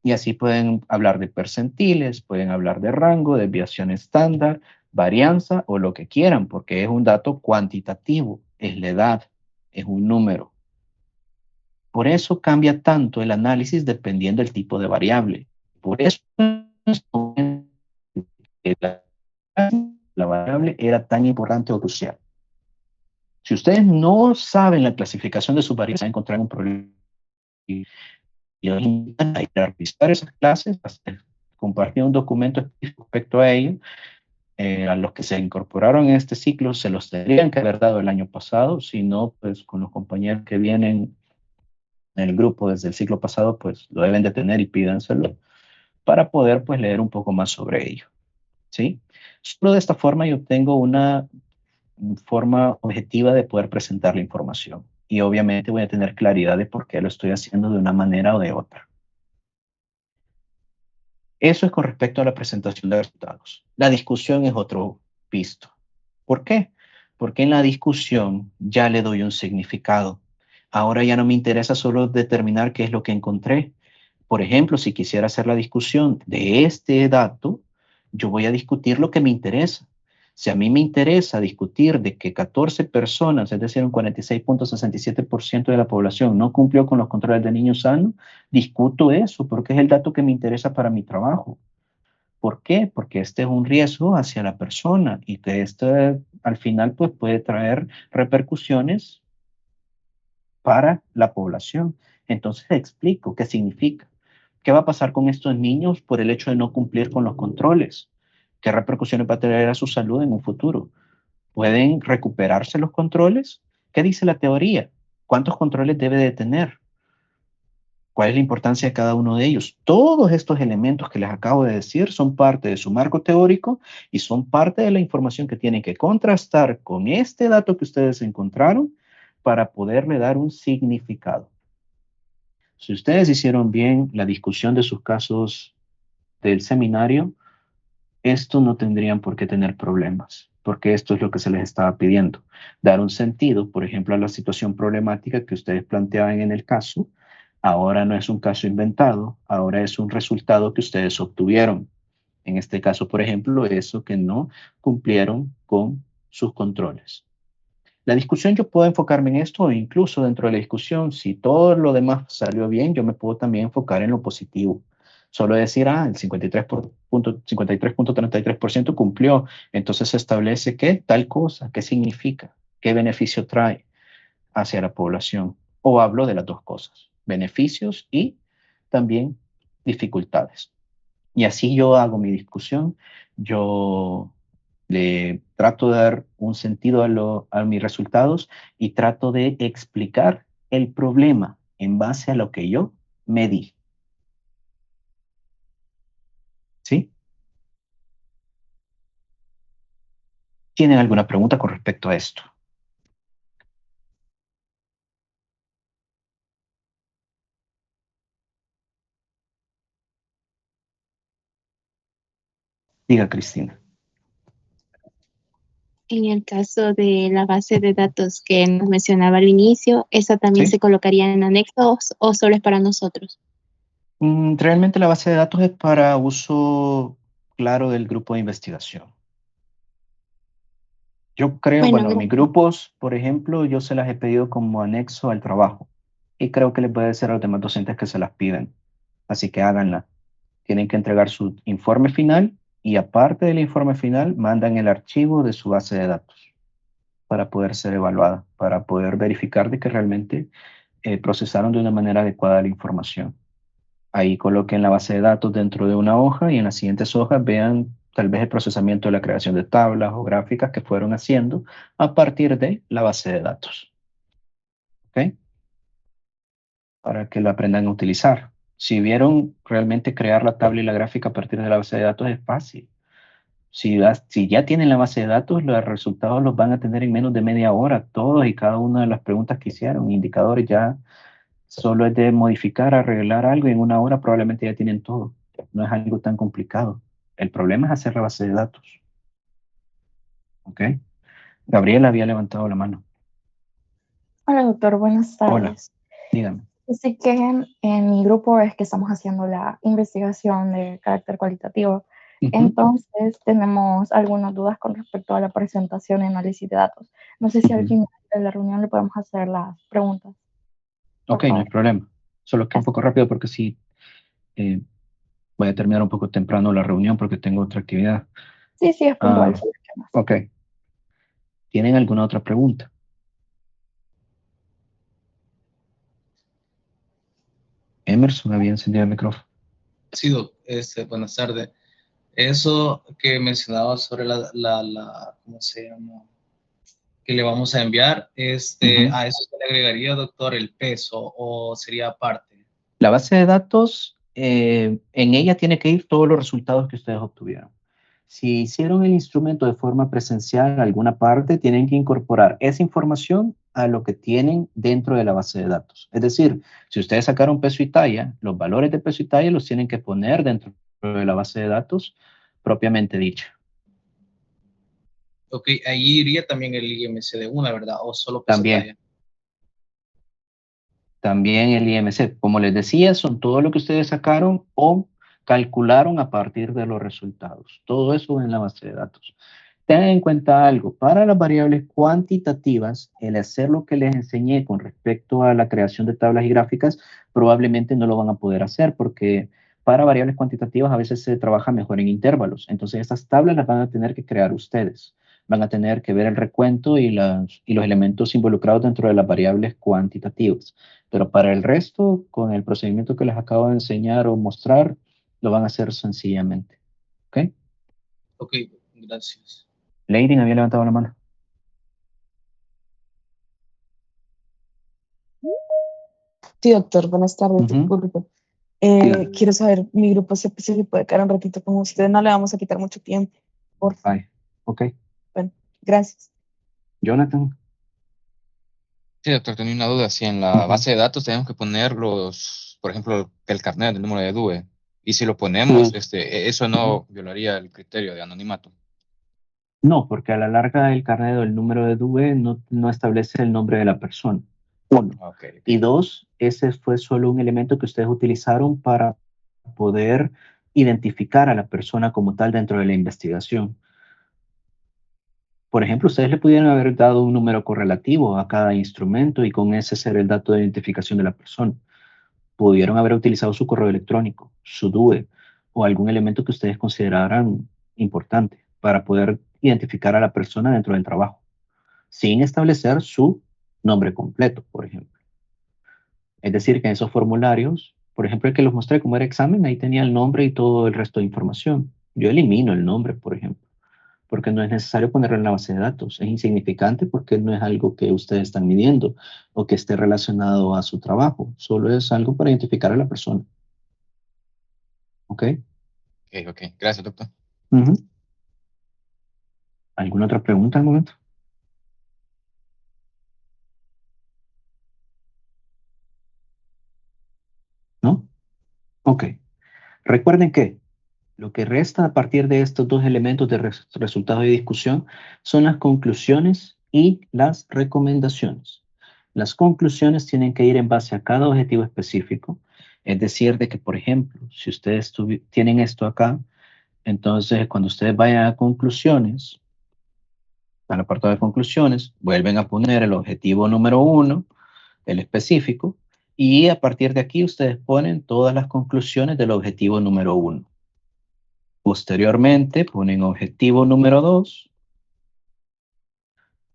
Y así pueden hablar de percentiles, pueden hablar de rango, desviación estándar, varianza o lo que quieran, porque es un dato cuantitativo, es la edad, es un número. Por eso cambia tanto el análisis dependiendo del tipo de variable. Por eso La variable era tan importante o crucial. Si ustedes no saben la clasificación de sus variables, van a encontrar un problema. Y los invitan a ir a revisar esas clases, a compartir un documento respecto a ello. A los que se incorporaron en este ciclo se los tendrían que haber dado el año pasado, si no, pues con los compañeros que vienen en el grupo desde el ciclo pasado, pues lo deben de tener y pídanselo para poder pues leer un poco más sobre ello, ¿sí? Solo de esta forma yo tengo una forma objetiva de poder presentar la información y obviamente voy a tener claridad de por qué lo estoy haciendo de una manera o de otra. Eso es con respecto a la presentación de resultados. La discusión es otro pisto. ¿Por qué? Porque en la discusión ya le doy un significado. Ahora ya no me interesa solo determinar qué es lo que encontré. Por ejemplo, si quisiera hacer la discusión de este dato, yo voy a discutir lo que me interesa. Si a mí me interesa discutir de que 14 personas, es decir, un 46.67% de la población no cumplió con los controles de niños sanos, discuto eso porque es el dato que me interesa para mi trabajo. ¿Por qué? Porque este es un riesgo hacia la persona y que este al final pues, puede traer repercusiones para la población. Entonces explico qué significa. ¿Qué va a pasar con estos niños por el hecho de no cumplir con los controles? ¿Qué repercusiones va a tener a su salud en un futuro? ¿Pueden recuperarse los controles? ¿Qué dice la teoría? ¿Cuántos controles debe de tener? ¿Cuál es la importancia de cada uno de ellos? Todos estos elementos que les acabo de decir son parte de su marco teórico y son parte de la información que tienen que contrastar con este dato que ustedes encontraron para poderle dar un significado. Si ustedes hicieron bien la discusión de sus casos del seminario, esto no tendrían por qué tener problemas, porque esto es lo que se les estaba pidiendo. Dar un sentido, por ejemplo, a la situación problemática que ustedes planteaban en el caso. Ahora no es un caso inventado, ahora es un resultado que ustedes obtuvieron. En este caso, por ejemplo, eso que no cumplieron con sus controles. La discusión yo puedo enfocarme en esto o incluso dentro de la discusión, si todo lo demás salió bien, yo me puedo también enfocar en lo positivo. Solo decir, el 53.33% cumplió, entonces se establece qué tal cosa, qué significa, qué beneficio trae hacia la población. O hablo de las dos cosas, beneficios y también dificultades. Y así yo hago mi discusión, yo le trato de dar un sentido a mis resultados y trato de explicar el problema en base a lo que yo medí. ¿Sí? ¿Tienen alguna pregunta con respecto a esto? Diga, Cristina. En el caso de la base de datos que nos mencionaba al inicio, ¿esa también ¿Sí? se colocaría en anexos o solo es para nosotros? Realmente la base de datos es para uso claro del grupo de investigación. Yo creo, Bueno, bueno, mis grupos, por ejemplo, yo se las he pedido como anexo al trabajo y creo que les puede ser a los demás docentes que se las piden. Así que háganla. Tienen que entregar su informe final y aparte del informe final, mandan el archivo de su base de datos para poder ser evaluada, para poder verificar de que realmente procesaron de una manera adecuada la información. Ahí coloquen la base de datos dentro de una hoja y en las siguientes hojas vean tal vez el procesamiento de la creación de tablas o gráficas que fueron haciendo a partir de la base de datos. ¿Ok? Para que lo aprendan a utilizar. Si vieron realmente crear la tabla y la gráfica a partir de la base de datos es fácil. Si ya tienen la base de datos, los resultados los van a tener en menos de media hora, todos y cada una de las preguntas que hicieron. Indicadores ya solo es de modificar, arreglar algo y en una hora probablemente ya tienen todo. No es algo tan complicado. El problema es hacer la base de datos. ¿Ok? Gabriela había levantado la mano. Hola, doctor, buenas Hola, tardes. dígame. Así que en mi grupo es que estamos haciendo la investigación de carácter cualitativo. Entonces, tenemos algunas dudas con respecto a la presentación y análisis de datos. No sé si al final de la reunión le podemos hacer las preguntas. Ok, no hay problema. Solo que un poco rápido porque sí, Voy a terminar un poco temprano la reunión porque tengo otra actividad. Sí, es puntual. Ok. ¿Tienen alguna otra pregunta? Emerson había encendido el micrófono. Sí, buenas tardes. Eso que mencionaba sobre ¿cómo se llama? Que le vamos a enviar, a eso se le agregaría, doctor, el peso o sería aparte. La base de datos, en ella tiene que ir todos los resultados que ustedes obtuvieron. Si hicieron el instrumento de forma presencial, alguna parte, tienen que incorporar esa información a lo que tienen dentro de la base de datos. Es decir, si ustedes sacaron peso y talla, los valores de peso y talla los tienen que poner dentro de la base de datos propiamente dicha. Ok, ahí iría también el IMC de una, ¿verdad? O solo peso También. talla. También el IMC, como les decía, son todo lo que ustedes sacaron o calcularon a partir de los resultados. Todo eso en la base de datos. Tengan en cuenta algo, para las variables cuantitativas, el hacer lo que les enseñé con respecto a la creación de tablas y gráficas, probablemente no lo van a poder hacer porque para variables cuantitativas a veces se trabaja mejor en intervalos. Entonces, estas tablas las van a tener que crear ustedes. Van a tener que ver el recuento y los elementos involucrados dentro de las variables cuantitativas. Pero para el resto, con el procedimiento que les acabo de enseñar o mostrar, lo van a hacer sencillamente. ¿Ok? Ok, gracias. Lady había levantado la mano. Sí, doctor, buenas tardes. Disculpe. Quiero saber, mi grupo se puede quedar un ratito con usted, no le vamos a quitar mucho tiempo. Por favor. Ok. Bueno, gracias. Jonathan. Sí, doctor, tenía una duda. Si en la base de datos tenemos que poner por ejemplo, el carnet, el número de DUE, y si lo ponemos, eso no violaría el criterio de anonimato. No, porque a la larga el carnet o el número de DUE no establece el nombre de la persona. Uno. Okay. Y dos, ese fue solo un elemento que ustedes utilizaron para poder identificar a la persona como tal dentro de la investigación. Por ejemplo, ustedes le pudieran haber dado un número correlativo a cada instrumento y con ese ser el dato de identificación de la persona. Pudieron haber utilizado su correo electrónico, su DUE o algún elemento que ustedes consideraran importante para poder identificar a la persona dentro del trabajo, sin establecer su nombre completo, por ejemplo. Es decir, que en esos formularios, por ejemplo, el que los mostré como era examen, ahí tenía el nombre y todo el resto de información. Yo elimino el nombre, por ejemplo, porque no es necesario ponerlo en la base de datos. Es insignificante porque no es algo que ustedes están midiendo o que esté relacionado a su trabajo. Solo es algo para identificar a la persona. ¿Ok? Ok. Gracias, doctor. ¿Alguna otra pregunta al momento? ¿No? Ok. Recuerden que lo que resta a partir de estos dos elementos de resultado de discusión son las conclusiones y las recomendaciones. Las conclusiones tienen que ir en base a cada objetivo específico. Es decir, de que, por ejemplo, si ustedes tienen esto acá, entonces cuando ustedes vayan a conclusiones, al apartado de conclusiones, vuelven a poner el objetivo número 1, el específico, y a partir de aquí ustedes ponen todas las conclusiones del objetivo número 1. Posteriormente ponen objetivo número 2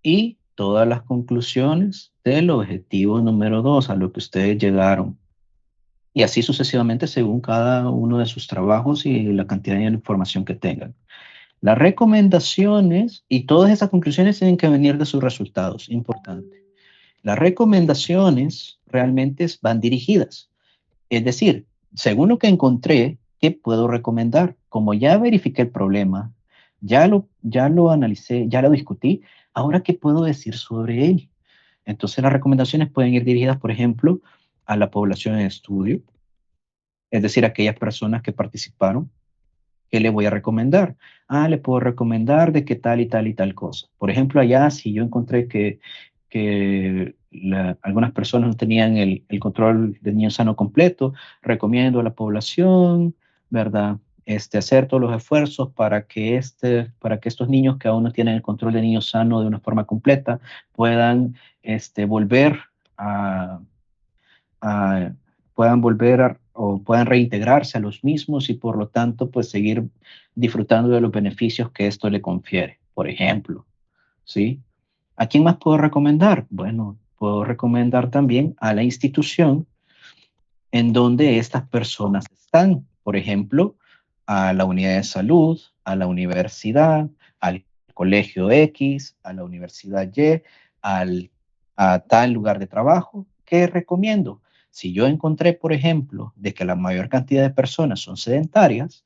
y todas las conclusiones del objetivo número 2 a lo que ustedes llegaron. Y así sucesivamente según cada uno de sus trabajos y la cantidad de información que tengan. Las recomendaciones y todas esas conclusiones tienen que venir de sus resultados, importante. Las recomendaciones realmente van dirigidas. Es decir, según lo que encontré, ¿qué puedo recomendar? Como ya verifiqué el problema, ya lo analicé, ya lo discutí, ahora ¿qué puedo decir sobre él? Entonces las recomendaciones pueden ir dirigidas, por ejemplo, a la población en estudio, es decir, a aquellas personas que participaron. ¿Qué le voy a recomendar? Le puedo recomendar de qué tal y tal y tal cosa. Por ejemplo, allá si yo encontré que algunas personas no tenían el control del niño sano completo, recomiendo a la población, ¿verdad? Hacer todos los esfuerzos para que estos niños que aún no tienen el control del niño sano de una forma completa puedan volver a puedan volver o puedan reintegrarse a los mismos y por lo tanto pues seguir disfrutando de los beneficios que esto le confiere, por ejemplo, ¿sí? ¿A quién más puedo recomendar? Bueno, puedo recomendar también a la institución en donde estas personas están, por ejemplo, a la unidad de salud, a la universidad, al colegio X, a la universidad Y, a tal lugar de trabajo. ¿Qué recomiendo? Si yo encontré, por ejemplo, de que la mayor cantidad de personas son sedentarias,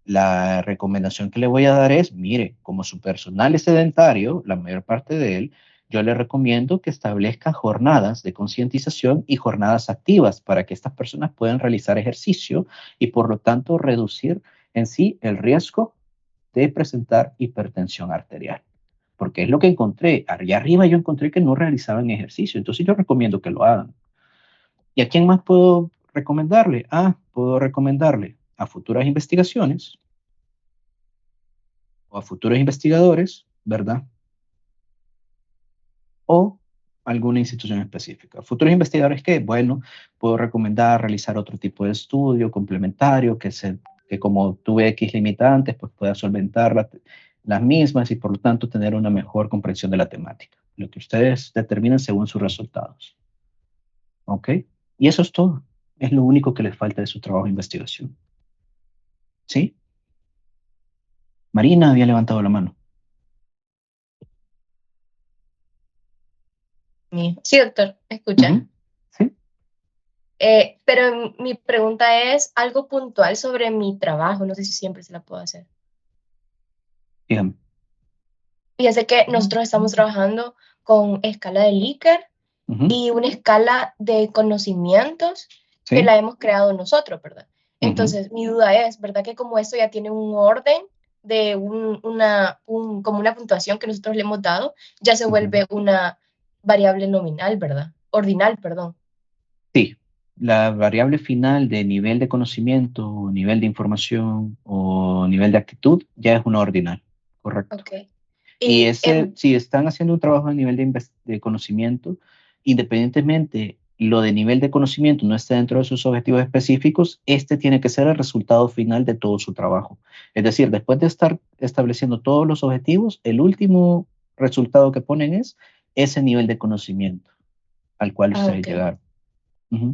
la recomendación que le voy a dar es, mire, como su personal es sedentario, la mayor parte de él, yo le recomiendo que establezca jornadas de concientización y jornadas activas para que estas personas puedan realizar ejercicio y por lo tanto reducir en sí el riesgo de presentar hipertensión arterial. Porque es lo que encontré. Allá arriba yo encontré que no realizaban ejercicio. Entonces yo recomiendo que lo hagan. ¿Y a quién más puedo recomendarle? Puedo recomendarle a futuras investigaciones o a futuros investigadores, ¿verdad? O alguna institución específica. Futuros investigadores que, bueno, puedo recomendar realizar otro tipo de estudio complementario que como tuve X limitantes, pues pueda solventar las mismas y por lo tanto tener una mejor comprensión de la temática. Lo que ustedes determinen según sus resultados. ¿Ok? Y eso es todo. Es lo único que les falta de su trabajo de investigación. ¿Sí? Marina había levantado la mano. Sí, doctor, ¿me escucha? Sí. Pero mi pregunta es algo puntual sobre mi trabajo. No sé si siempre se la puedo hacer. Dígame. Fíjense que nosotros estamos trabajando con escala de Likert y una escala de conocimientos que la hemos creado nosotros, ¿verdad? Entonces, mi duda es, ¿verdad? Que como esto ya tiene un orden de como una puntuación que nosotros le hemos dado, ya se vuelve una variable nominal, ¿verdad? Ordinal, perdón. Sí, la variable final de nivel de conocimiento, nivel de información o nivel de actitud ya es una ordinal, correcto. Ok. Y si están haciendo un trabajo a nivel de conocimiento, independientemente lo de nivel de conocimiento no esté dentro de sus objetivos específicos, este tiene que ser el resultado final de todo su trabajo. Es decir, después de estar estableciendo todos los objetivos, el último resultado que ponen es ese nivel de conocimiento al cual ustedes llegaron.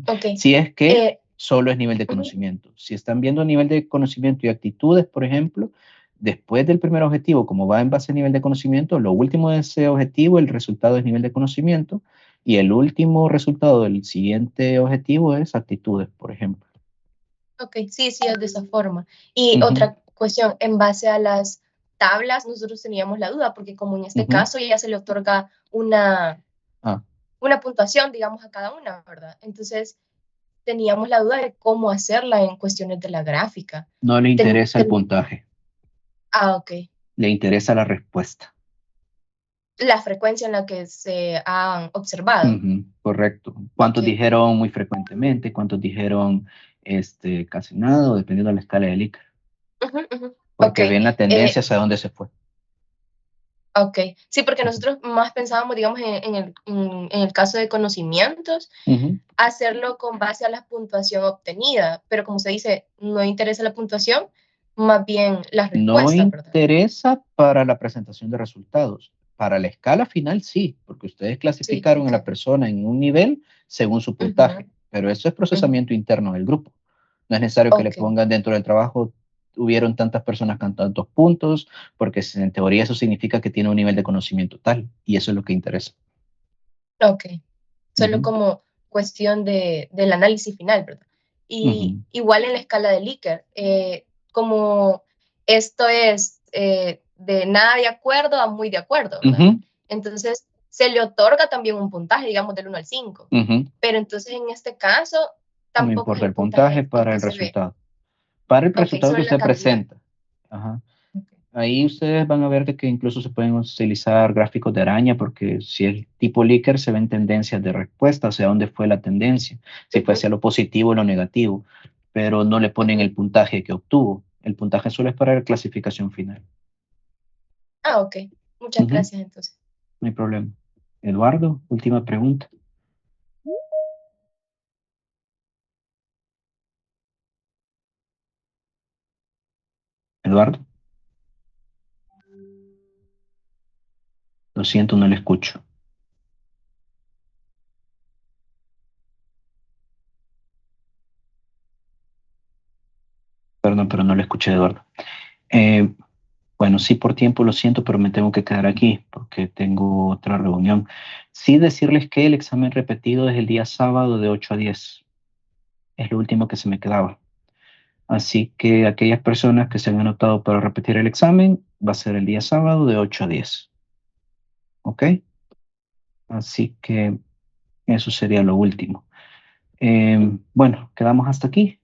Okay. Si es que solo es nivel de conocimiento. Si están viendo nivel de conocimiento y actitudes, por ejemplo, después del primer objetivo, como va en base a nivel de conocimiento, lo último de ese objetivo, el resultado es nivel de conocimiento, y el último resultado del siguiente objetivo es actitudes, por ejemplo. Ok, sí, es de esa forma. Y otra cuestión, en base a las tablas, nosotros teníamos la duda, porque como en este caso ya se le otorga una puntuación, digamos, a cada una, ¿verdad? Entonces, teníamos la duda de cómo hacerla en cuestiones de la gráfica. No le interesa el puntaje. Ok. Le interesa la respuesta. La frecuencia en la que se han observado. Correcto. ¿Cuántos dijeron muy frecuentemente? ¿Cuántos dijeron casi nada? Dependiendo de la escala de Likert. Porque ven la tendencia hacia dónde se fue. Ok, sí, porque nosotros más pensábamos, digamos, en el caso de conocimientos, hacerlo con base a la puntuación obtenida, pero como se dice, no interesa la puntuación, más bien la respuesta. No interesa para la presentación de resultados. Para la escala final sí, porque ustedes clasificaron a la persona en un nivel según su puntaje, pero eso es procesamiento interno del grupo. No es necesario que le pongan dentro del trabajo, hubieron tantas personas con tantos puntos, porque en teoría eso significa que tiene un nivel de conocimiento tal, y eso es lo que interesa. Ok, solo como cuestión del análisis final, ¿verdad? Y igual en la escala de Likert, como esto es de nada de acuerdo a muy de acuerdo, ¿verdad? Entonces, se le otorga también un puntaje, digamos, del 1 al 5. Pero entonces, en este caso, tampoco no importa el puntaje para el resultado. Para el resultado que usted presenta. Ahí ustedes van a ver de que incluso se pueden utilizar gráficos de araña, porque si el tipo Likert se ven tendencias de respuesta, hacia dónde fue la tendencia, si fue hacia lo positivo o lo negativo, pero no le ponen el puntaje que obtuvo. El puntaje solo es para la clasificación final. Ok. Muchas gracias, entonces. No hay problema. Eduardo, última pregunta. Eduardo. Lo siento, no le escucho. Perdón, pero no le escuché, Eduardo. Bueno, sí, por tiempo lo siento, pero me tengo que quedar aquí porque tengo otra reunión. Sí, decirles que el examen repetido es el día sábado de 8 a 10. Es lo último que se me quedaba. Así que aquellas personas que se han anotado para repetir el examen, va a ser el día sábado de 8 a 10. ¿Ok? Así que eso sería lo último. Bueno, quedamos hasta aquí.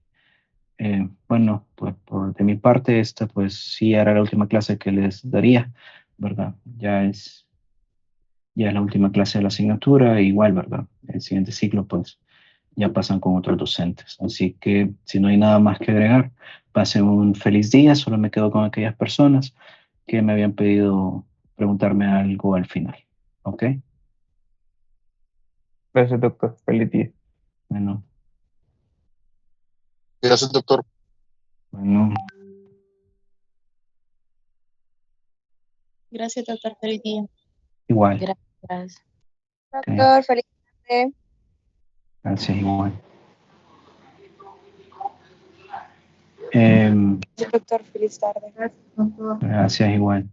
Bueno, pues de mi parte, esta pues sí era la última clase que les daría, ¿verdad? Ya es la última clase de la asignatura, igual, ¿verdad? El siguiente ciclo, pues ya pasan con otros docentes. Así que si no hay nada más que agregar, pasen un feliz día. Solo me quedo con aquellas personas que me habían pedido preguntarme algo al final. ¿Ok? Gracias, doctor. Feliz día. Bueno, Gracias, doctor. bueno. Gracias, doctor. Feliz día. Igual. Gracias. Ok. Doctor, feliz tarde. Gracias, igual. Doctor, feliz tarde. Gracias, igual.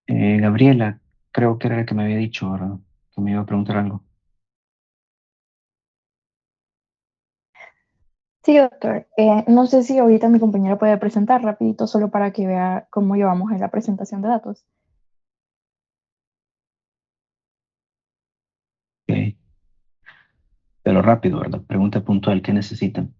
Gabriela, creo que era la que me había dicho, ¿verdad? Que me iba a preguntar algo. Sí, doctor. No sé si ahorita mi compañera puede presentar rapidito, solo para que vea cómo llevamos en la presentación de datos. Ok. Pero rápido, ¿verdad? Pregunta puntual, ¿qué necesitan?